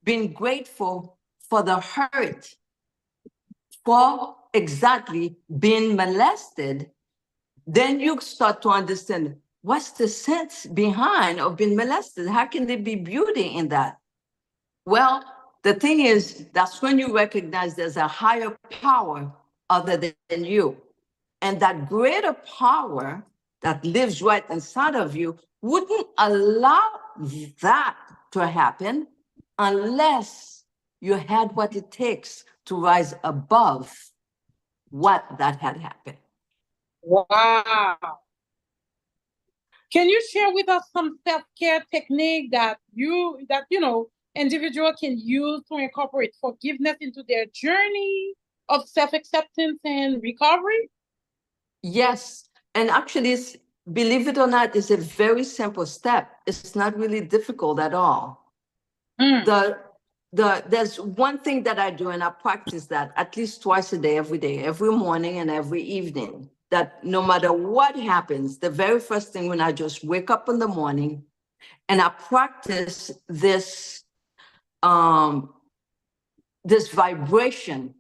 being grateful for the hurt, for exactly being molested, then you start to understand what's the sense behind of being molested? How can there be beauty in that? Well, the thing is, that's when you recognize there's a higher power other than you. And that greater power that lives right inside of you wouldn't allow that to happen unless you had what it takes to rise above what that had happened. Wow. Can you share with us some self-care technique that individual can use to incorporate forgiveness into their journey of self-acceptance and recovery? Yes, and actually, believe it or not, it's a very simple step. It's not really difficult at all. There's one thing that I do, and I practice that at least twice a day, every morning and every evening, that no matter what happens, the very first thing when I just wake up in the morning and I practice this, this vibration,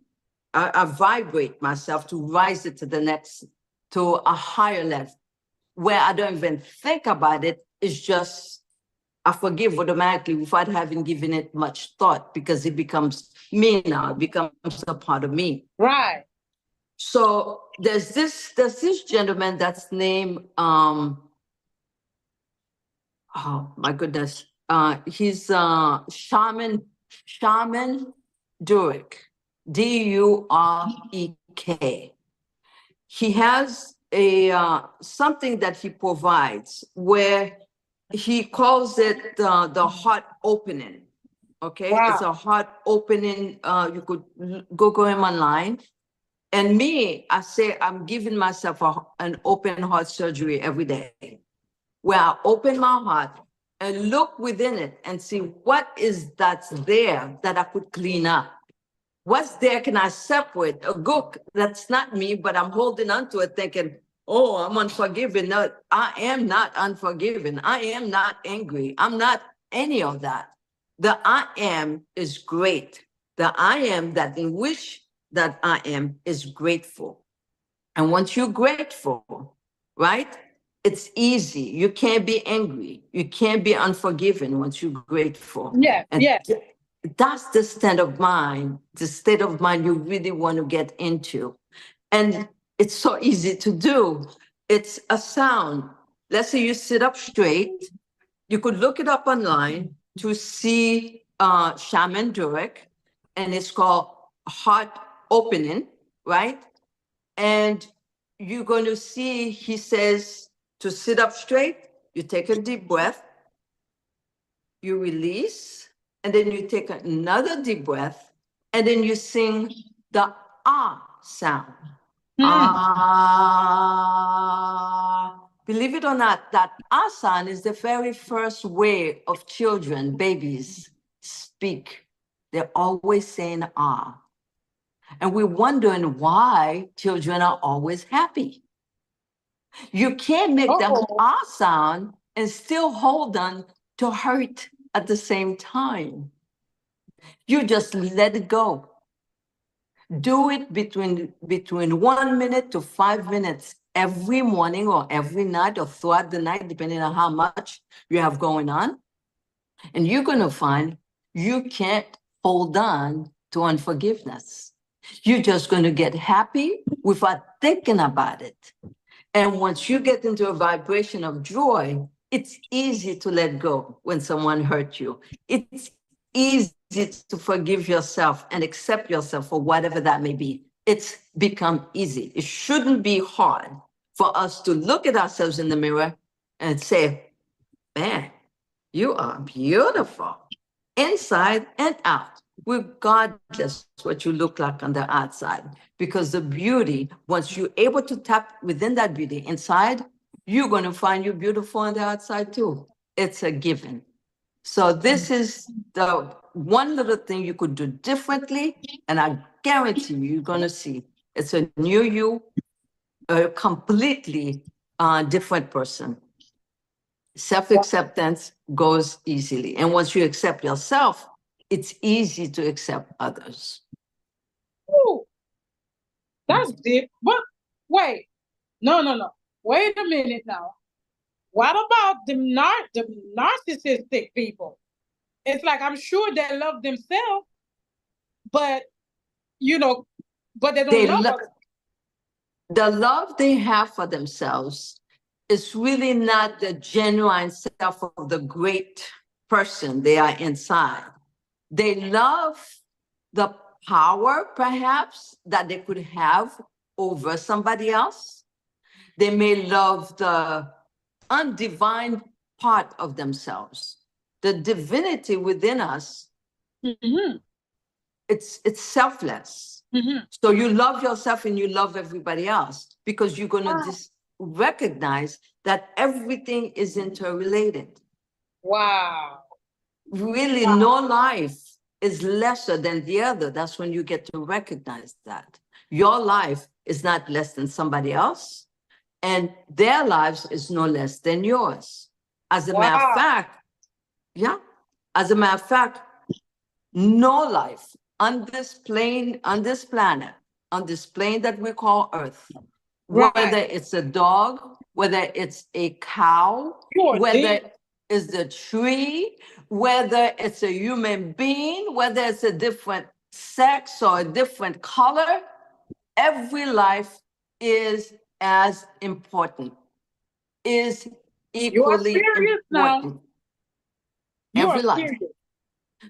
I vibrate myself to rise it to a higher level where I don't even think about it. It's just, I forgive automatically without having given it much thought, because it becomes me now, it becomes a part of me. Right. So there's this gentleman that's named, oh my goodness, he's Shaman Durek, Durek. He has a something that he provides where he calls it the heart opening. Okay, Wow. It's a heart opening. You could Google him online. And me, I say I'm giving myself an open heart surgery every day, where I open my heart and look within it and see what is that's there that I could clean up. What's there can I separate? A gook that's not me, but I'm holding on to it thinking, oh, I'm unforgiving. No, I am not unforgiving. I am not angry. I'm not any of that. The I am is great. The I am that in which that I am is grateful. And once you're grateful, right? It's easy. You can't be angry. You can't be unforgiving once you're grateful. Yeah, And yeah. that's the state of mind you really want to get into. And it's so easy to do. It's a sound. Let's say you sit up straight. You could look it up online to see Shaman Durek, and it's called heart opening, right? And you're going to see, he says to sit up straight, you take a deep breath, you release, and then you take another deep breath, and then you sing the ah sound. Ah. Believe it or not, that ah sound is the very first way of children, babies speak. They're always saying ah. And we're wondering why children are always happy. You can't make the Oh. ah sound and still hold on to hurt at the same time. You just let it go. Do it between 1 minute to 5 minutes every morning or every night or throughout the night, depending on how much you have going on. And you're going to find you can't hold on to unforgiveness. You're just going to get happy without thinking about it. And once you get into a vibration of joy, it's easy to let go when someone hurt you. It's easy to forgive yourself and accept yourself for whatever that may be. It's become easy. It shouldn't be hard for us to look at ourselves in the mirror and say, man, you are beautiful inside and out, regardless what you look like on the outside. Because the beauty, once you're able to tap within that beauty inside, you're going to find you beautiful on the outside too. It's a given. So this is the one little thing you could do differently, and I guarantee you're going to see it's a new you, a completely different person. Self-acceptance goes easily. And once you accept yourself, it's easy to accept others. Ooh, that's deep. But wait, no. Wait a minute now. What about the narcissistic people? It's like I'm sure they love themselves, but but they don't love others. The love they have for themselves is really not the genuine self of the great person they are inside. They love the power, perhaps, that they could have over somebody else. They may love the undivine part of themselves, the divinity within us. Mm-hmm. It's selfless. Mm-hmm. So you love yourself and you love everybody else because you're going to recognize that everything is interrelated. Wow. Really, no life is lesser than the other. That's when you get to recognize that. Your life is not less than somebody else, and their lives is no less than yours. As a matter of fact, as a matter of fact, no life on this plane, on this planet, on this plane that we call Earth, whether it's a dog, whether it's a cow, whether it's the tree, whether it's a human being, whether it's a different sex or a different color, every life is as important, is equally important. Every life.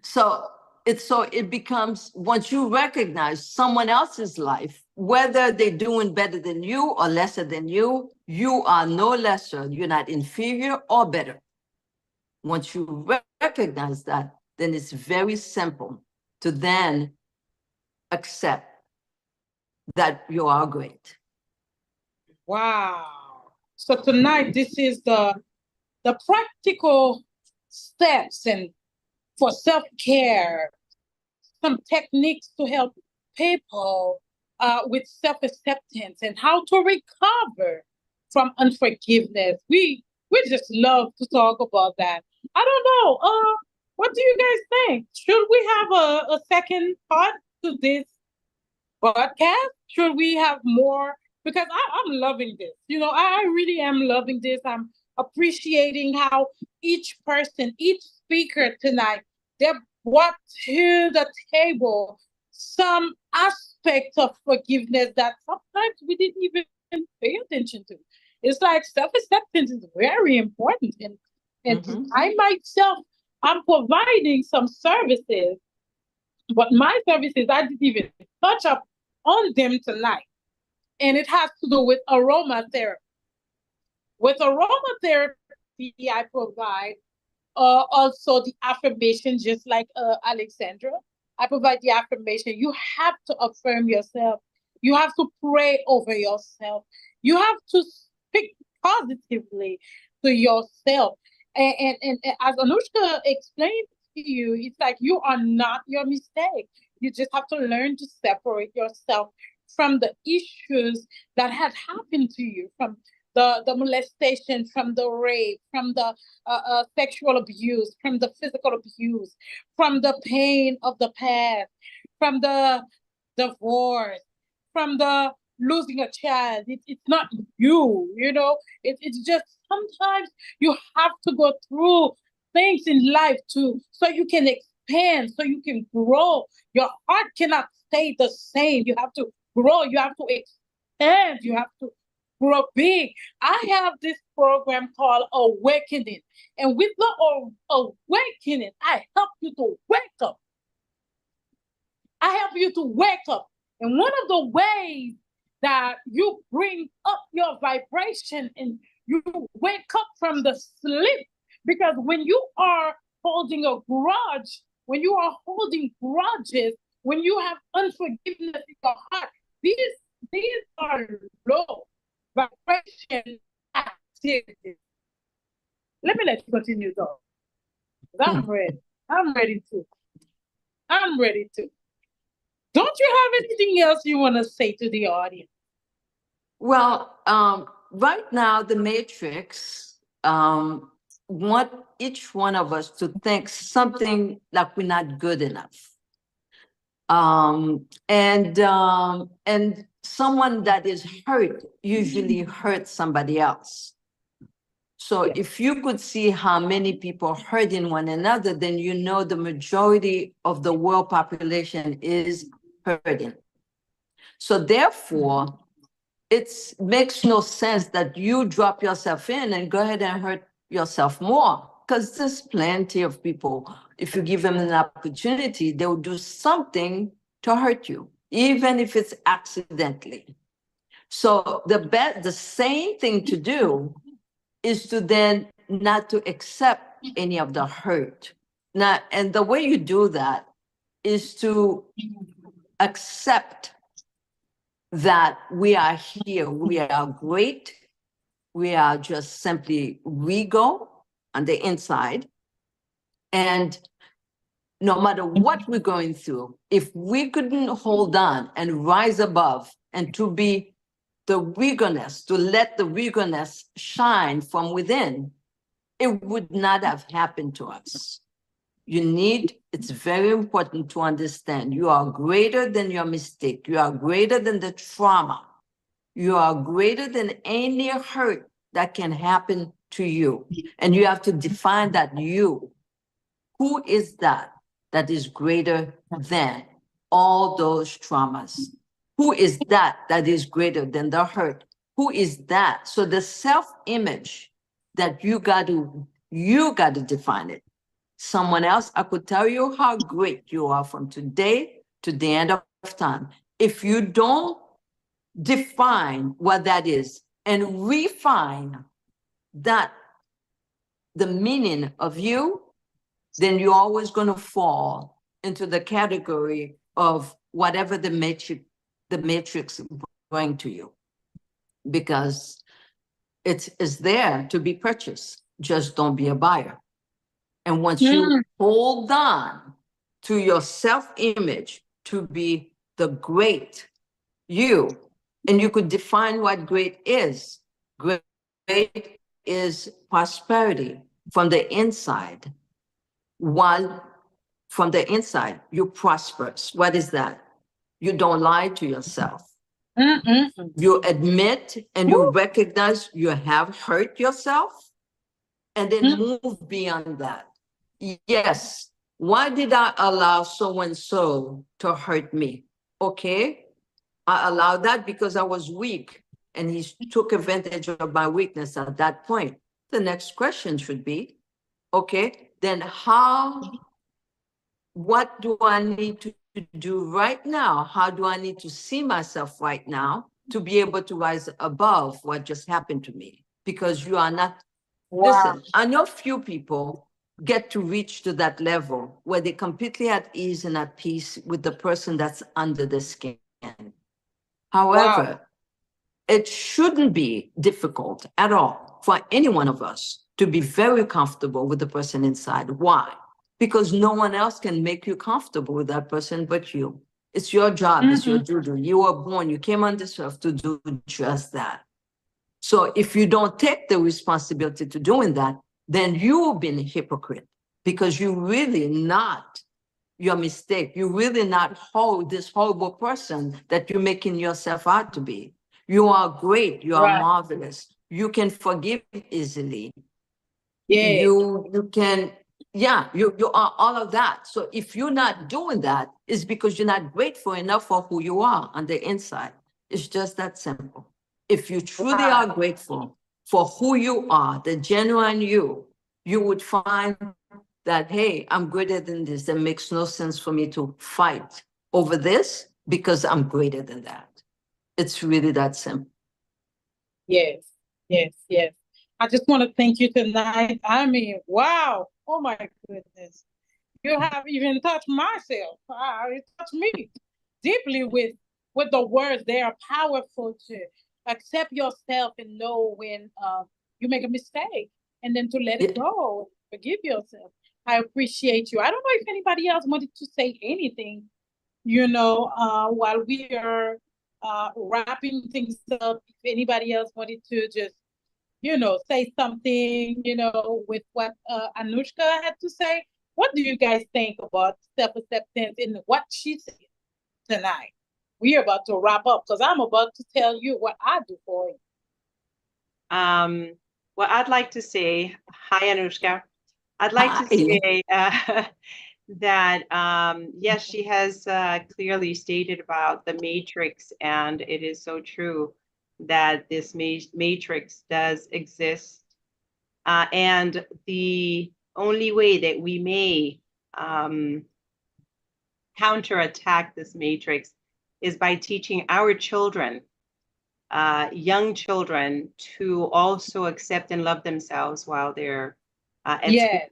So it becomes, once you recognize someone else's life, whether they're doing better than you or lesser than you, you are no lesser, you're not inferior or better. Once you recognize that, then it's very simple to then accept that you are great. Wow. So tonight, this is the practical steps and for self-care, some techniques to help people with self-acceptance and how to recover from unforgiveness. We just love to talk about that. I don't know. What do you guys think? Should we have a second part to this podcast? Should we have more? Because I'm loving this. I really am loving this. I'm appreciating how each person, each speaker tonight, they brought to the table some aspect of forgiveness that sometimes we didn't even pay attention to. It's like self-acceptance is very important. And I myself, I'm providing some services But my services, I didn't even touch up on them tonight. And it has to do with aromatherapy. With aromatherapy, I provide also the affirmation, just like Alexandra. I provide the affirmation. You have to affirm yourself. You have to pray over yourself. You have to speak positively to yourself. And as Anushka explained to you, it's like you are not your mistake. You just have to learn to separate yourself from the issues that had happened to you, from the molestation, from the rape, from the sexual abuse, from the physical abuse, from the pain of the past, from the divorce, from the losing a child. It's not you, you know. It's just sometimes you have to go through things in life too, so you can expand, so you can grow. Your heart cannot stay the same. You have to grow. You have to expand. You have to grow big. I have this program called Awakening. And with the awakening, I help you to wake up. I help you to wake up. And one of the ways that you bring up your vibration and you wake up from the sleep, because when you are holding a grudge, when you are holding grudges, when you have unforgiveness in your heart, these are low vibration activities. Let me let you continue though. I'm ready. I'm ready to. I'm ready to. Don't you have anything else you want to say to the audience? Well, right now, the Matrix want each one of us to think something like we're not good enough. And someone that is hurt usually hurts somebody else. So if you could see how many people hurting one another, then you know the majority of the world population is hurting. So therefore, it makes no sense that you drop yourself in and go ahead and hurt yourself more, because there's plenty of people, if you give them an opportunity, they will do something to hurt you, even if it's accidentally. So the same thing to do is to then not to accept any of the hurt. Now, and the way you do that is to accept that we are here, we are great, we are just simply regal on the inside. And no matter what we're going through, if we couldn't hold on and rise above and to be the regalness, to let the regalness shine from within, it would not have happened to us. It's very important to understand you are greater than your mistake. You are greater than the trauma. You are greater than any hurt that can happen to you. And you have to define that you. Who is that is greater than all those traumas? Who is that is greater than the hurt? Who is that? So the self-image that you got to define it. Someone else, I could tell you how great you are from today to the end of time. If you don't define what that is and refine that, the meaning of you, then you're always going to fall into the category of whatever the matrix bring to you, because it is there to be purchased. Just don't be a buyer. And once you hold on to your self-image to be the great you, and you could define what great is. Great is prosperity from the inside. While from the inside, you prosperous. What is that? You don't lie to yourself. You admit and you recognize you have hurt yourself, and then move beyond that. Yes, why did I allow so-and-so to hurt me? Okay, I allowed that because I was weak and he took advantage of my weakness at that point. The next question should be, okay, then how what do I need to do right now? How do I need to see myself right now to be able to rise above what just happened to me? Because you are not, listen, I know few people get to reach to that level where they're completely at ease and at peace with the person that's under the skin. However, it shouldn't be difficult at all for any one of us to be very comfortable with the person inside. Why? Because no one else can make you comfortable with that person but you. It's your job, it's your duty. You were born, you came on this earth to do just that. So if you don't take the responsibility to doing that, then you've been a hypocrite because you really not your mistake. You're really not this horrible person that you're making yourself out to be. You are great. You are marvelous. You can forgive easily. Yeah. You can, you are all of that. So if you're not doing that, it's because you're not grateful enough for who you are on the inside. It's just that simple. If you truly are grateful for who you are, the genuine you would find that, hey, I'm greater than this. It makes no sense for me to fight over this because I'm greater than that. It's really that simple. Yes, yes, yes. I just want to thank you tonight. I mean, wow. Oh my goodness. You have even touched myself. It touched me deeply with the words. They are powerful to accept yourself and know when you make a mistake and then to let it go. Forgive yourself. I appreciate you. I don't know if anybody else wanted to say anything, while we are wrapping things up. If anybody else wanted to just, say something, with what Anushka had to say. What do you guys think about self-acceptance and what she said tonight? We are about to wrap up because I'm about to tell you what I do for you. Well, I'd like to say, hi, Anushka. I'd like to say that, yes, she has clearly stated about the matrix, and it is so true that this matrix does exist. And the only way that we may counterattack this matrix is by teaching our children, young children, to also accept and love themselves while they're at school.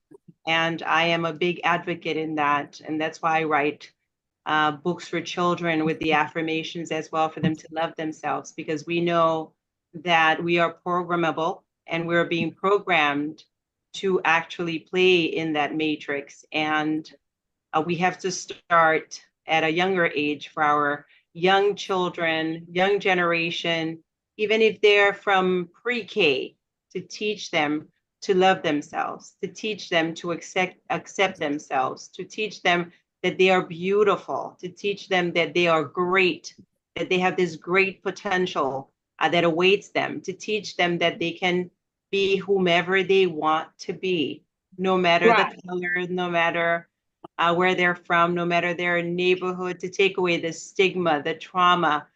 And I am a big advocate in that. And that's why I write books for children with the affirmations as well, for them to love themselves, because we know that we are programmable and we're being programmed to actually play in that matrix. And we have to start at a younger age for our young children, young generation, even if they're from pre-K, to teach them to love themselves, to teach them to accept themselves, to teach them that they are beautiful, to teach them that they are great, that they have this great potential that awaits them, to teach them that they can be whomever they want to be, no matter the color, no matter where they're from, no matter their neighborhood, to take away the stigma, the trauma.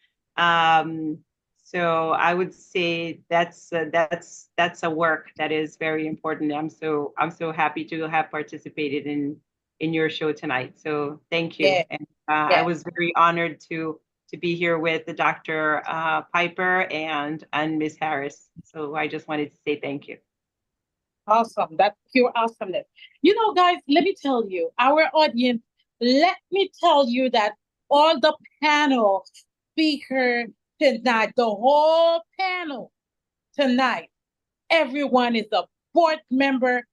So I would say that's a work that is very important. I'm so happy to have participated in your show tonight. So thank you. And I was very honored to be here with the Dr. Piper and Ms. Harris. So I just wanted to say thank you. Awesome. That's pure awesomeness. Guys, let me tell you, our audience, let me tell you that all the panel speakers tonight, the whole panel tonight, everyone is a board member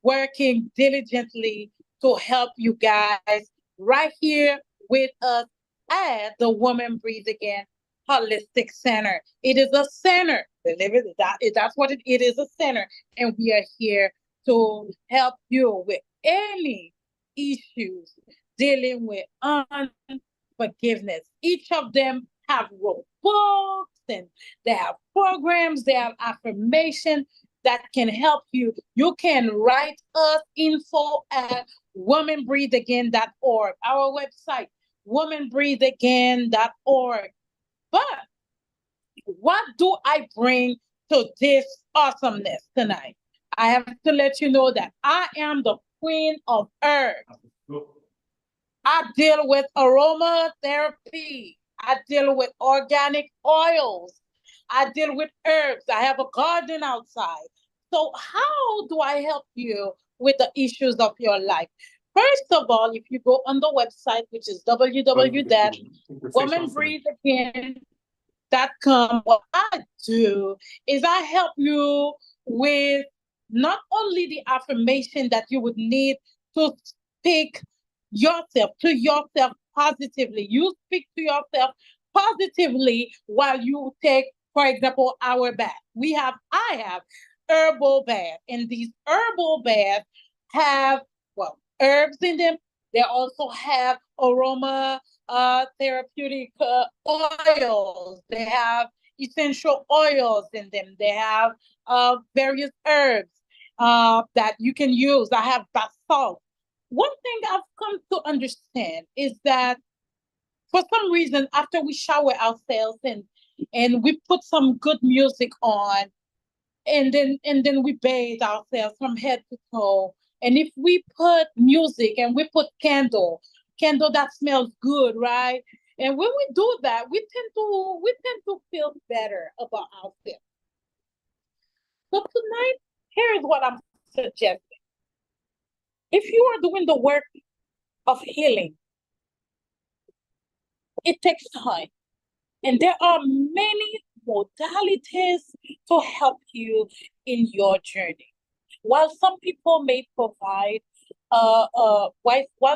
working diligently to help you guys right here with us at the Woman Breathe Again Holistic Center. It is a center. That's what it is, a center. And we are here to help you with any issues dealing with unforgiveness. Each of them have wrote books and they have programs, they have affirmation that can help you. You can write us info@womanbreatheagain.org, our website, womanbreatheagain.org. But what do I bring to this awesomeness tonight? I have to let you know that I am the queen of herbs. I deal with aromatherapy. I deal with organic oils. I deal with herbs. I have a garden outside. So, how do I help you with the issues of your life? First of all, if you go on the website, which is www.womanbreatheagain.com, what I do is I help you with not only the affirmation that you would need to speak yourself to yourself positively. You speak to yourself positively while you take, for example, our bath. I have herbal bath, and these herbal baths have, well, herbs in them. They also have aroma therapeutic oils. They have essential oils in them. They have various herbs that you can use. I have bath salt. One thing I've come to understand is that for some reason, after we shower ourselves and we put some good music on, and then we bathe ourselves from head to toe. And if we put music and we put candle that smells good, right? And when we do that, we tend to feel better about ourselves. So tonight, here is what I'm suggesting. If you are doing the work of healing, it takes time. And there are many modalities to help you in your journey. While some people may provide, while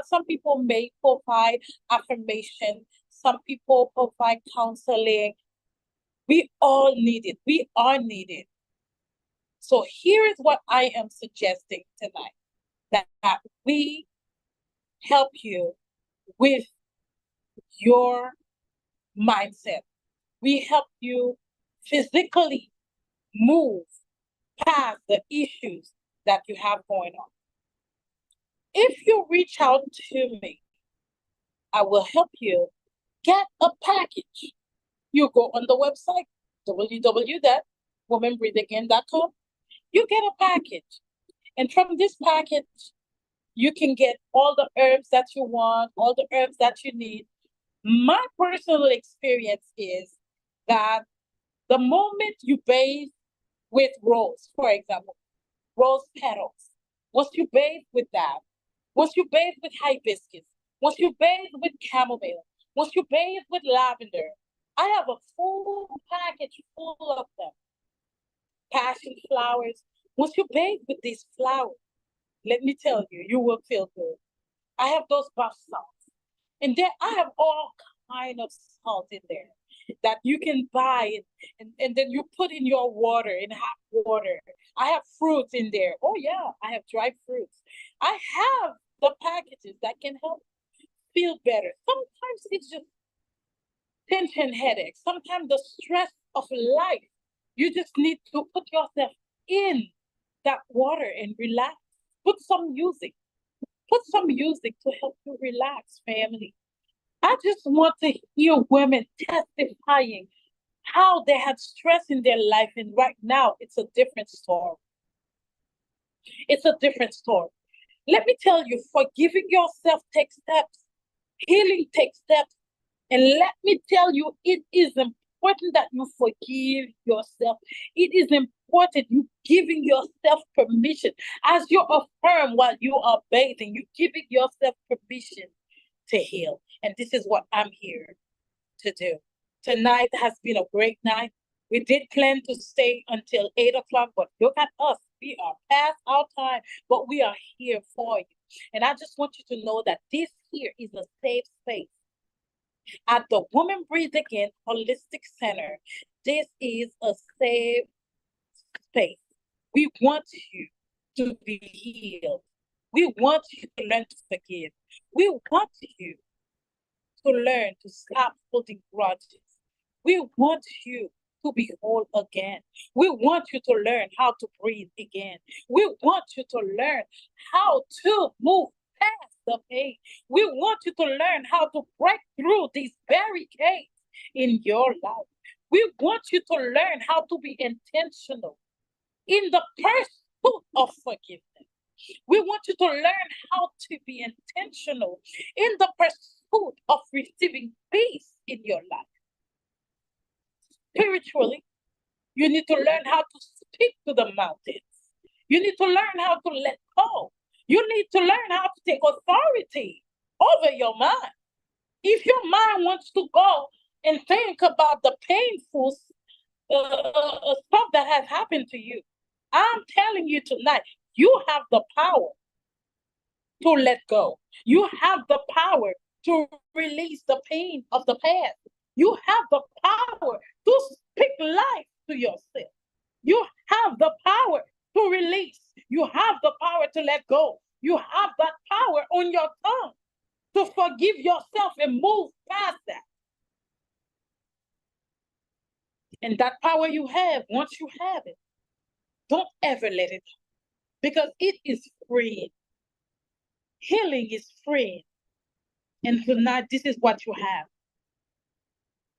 some people may provide affirmation, some people provide counseling. We all need it. We are needed. So here is what I am suggesting tonight: that we help you with your mindset. We help you physically move past the issues that you have going on. If you reach out to me, I will help you get a package. You go on the website, www.womanbreatheagain.com. You get a package. And from this package, you can get all the herbs that you want, all the herbs that you need. My personal experience is that the moment you bathe with rose, for example, rose petals, once you bathe with that, once you bathe with hibiscus, once you bathe with chamomile, once you bathe with lavender, I have a full package full of them. Passion flowers. Once you bathe with these flowers, let me tell you, you will feel good. I have those bath salts. And then I have all kind of salt in there that you can buy and then you put in your water, in hot water. I have fruits in there. Oh yeah, I have dried fruits. I have the packages that can help feel better. Sometimes it's just tension headaches. Sometimes the stress of life. You just need to put yourself in that water and relax. Put some music. Put some music to help you relax, family. I just want to hear women testifying how they had stress in their life, and right now it's a different story. It's a different story. Let me tell you, forgiving yourself takes steps. Healing takes steps. And let me tell you, it is important that you forgive yourself. It is important you giving yourself permission. As you affirm while you are bathing, you giving yourself permission to heal. And this is what I'm here to do. Tonight has been a great night. We did plan to stay until 8 o'clock, but look at us. We are past our time, but we are here for you. And I just want you to know that this here is a safe space. At the Woman Breathe Again Holistic Center, this is a safe space. We want you to be healed. We want you to learn to forgive. We want you to learn to stop holding grudges. We want you to be whole again. We want you to learn how to breathe again. We want you to learn how to move past the pain. We want you to learn how to break through these barricades in your life. We want you to learn how to be intentional in the pursuit of forgiveness. We want you to learn how to be intentional in the pursuit of receiving peace in your life. Spiritually, you need to learn how to speak to the mountains. You need to learn how to let go. You need to learn how to take authority over your mind. If your mind wants to go and think about the painful stuff that has happened to you, I'm telling you tonight, you have the power to let go. You have the power to release the pain of the past. You have the power to speak life to yourself. You have the power to release. You have the power to let go. You have that power on your tongue to forgive yourself and move past that. And that power you have, once you have it, don't ever let it go, because it is free. Healing is free. And tonight, this is what you have.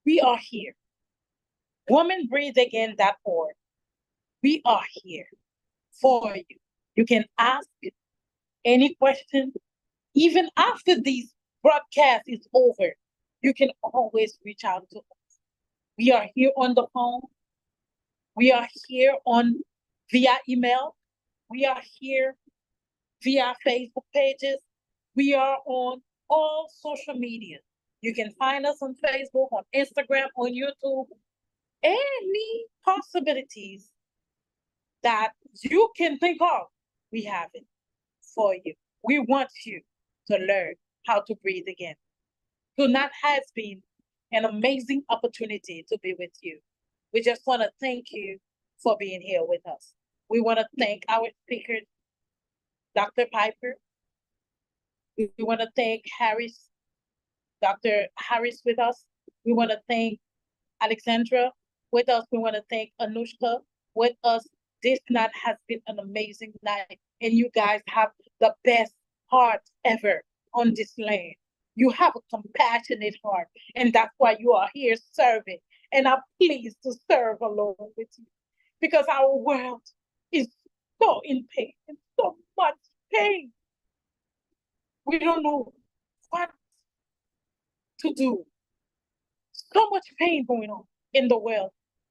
We are here. WomanBreatheAgain.org. We are here for you. You can ask any question. Even after this broadcast is over, you can always reach out to us. We are here on the phone. We are here via email. We are here via Facebook pages. We are on all social media. You can find us on Facebook, on Instagram, on YouTube. Any possibilities that you can think of, we have it for you. We want you to learn how to breathe again. Tonight has been an amazing opportunity to be with you. We just want to thank you for being here with us. We want to thank our speaker, Dr. Piper. We want to thank Dr. Harris with us. We want to thank Alexandra with us. We want to thank Anushka with us. This night has been an amazing night, and you guys have the best heart ever on this land. You have a compassionate heart, and that's why you are here serving. And I'm pleased to serve along with you, because our world is so in pain, and so much pain. We don't know what to do. So much pain going on in the world.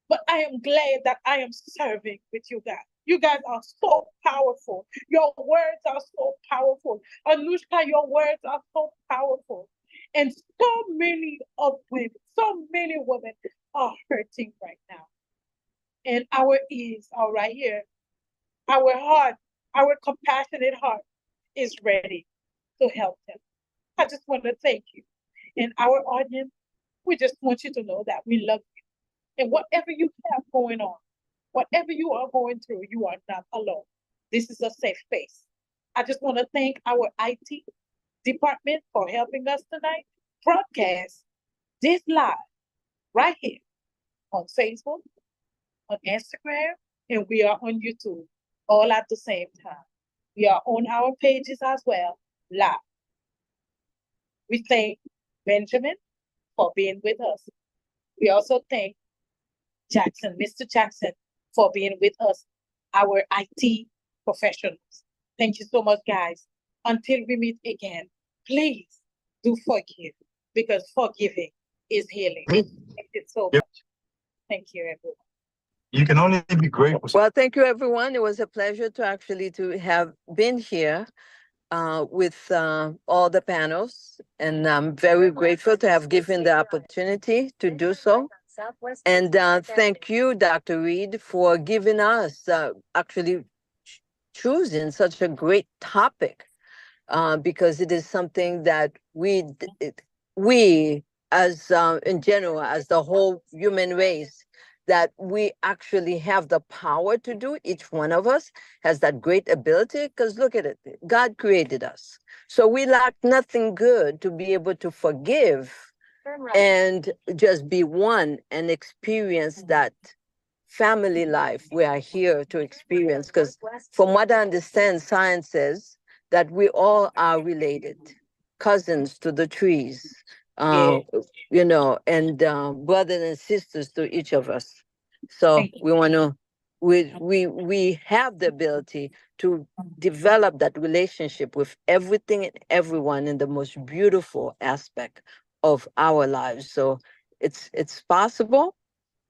But I am glad that I am serving with you guys. You guys are so powerful. Your words are so powerful. Anushka, your words are so powerful. And so many women are hurting right now. And our ears are right here. Our heart, our compassionate heart is ready to help them. I just want to thank you. And our audience, we just want you to know that we love you. And whatever you have going on, whatever you are going through, you are not alone. This is a safe space. I just want to thank our IT department for helping us tonight broadcast this live right here on Facebook, on Instagram, and we are on YouTube all at the same time. We are on our pages as well, live. We thank Benjamin for being with us. We also thank Jackson, Mr. Jackson, for being with us, our IT professionals. Thank you so much, guys. Until we meet again, please do forgive, because forgiving is healing. Thank you so much. Thank you, everyone. You can only be grateful. Well, thank you, everyone. It was a pleasure to have been here with all the panels, and I'm very grateful to have given the opportunity to do so. And thank you, Dr. Reed, for giving us actually choosing such a great topic, because it is something that we as in general, as the whole human race, that we actually have the power to do. Each one of us has that great ability, because look at it, God created us. So we lack nothing good to be able to forgive and just be one and experience that family life we are here to experience. Because from what I understand, science says that we all are related, cousins to the trees, and brothers and sisters to each of us. So we want to we have the ability to develop that relationship with everything and everyone in the most beautiful aspect of our lives. So it's possible,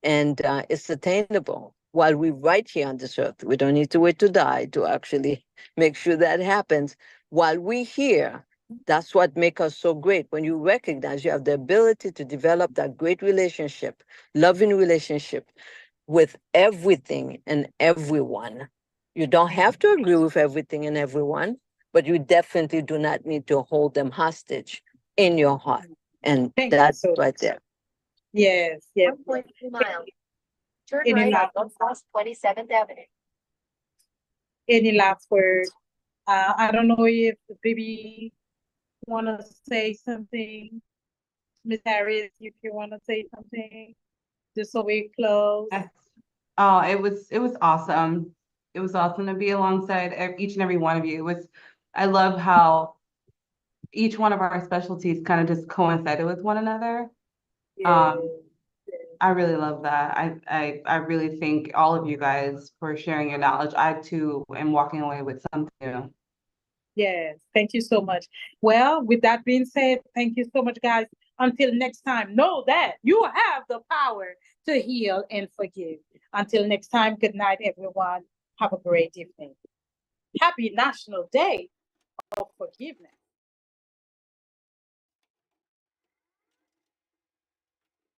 and it's attainable while we're right here on this earth. We don't need to wait to die to actually make sure that happens. While we're here, that's what makes us so great. When you recognize you have the ability to develop that great relationship, loving relationship with everything and everyone. You don't have to agree with everything and everyone, but you definitely do not need to hold them hostage in your heart. And Thank you that's so right much. there. Yes, yes. 1.2 miles. Turn Any right last- on South 27th Avenue. Any last word? I don't know if baby wanna say something. Miss Harris, if you wanna say something, just so we close. Oh, it was awesome. It was awesome to be alongside each and every one of you. I love how each one of our specialties kind of just coincided with one another. I really love that. I really thank all of you guys for sharing your knowledge. I too am walking away with something new. Yes, thank you so much. Well, with that being said, thank you so much, guys. Until next time, know that you have the power to heal and forgive. Until next time, good night, everyone. Have a great evening. Happy National Day of Forgiveness.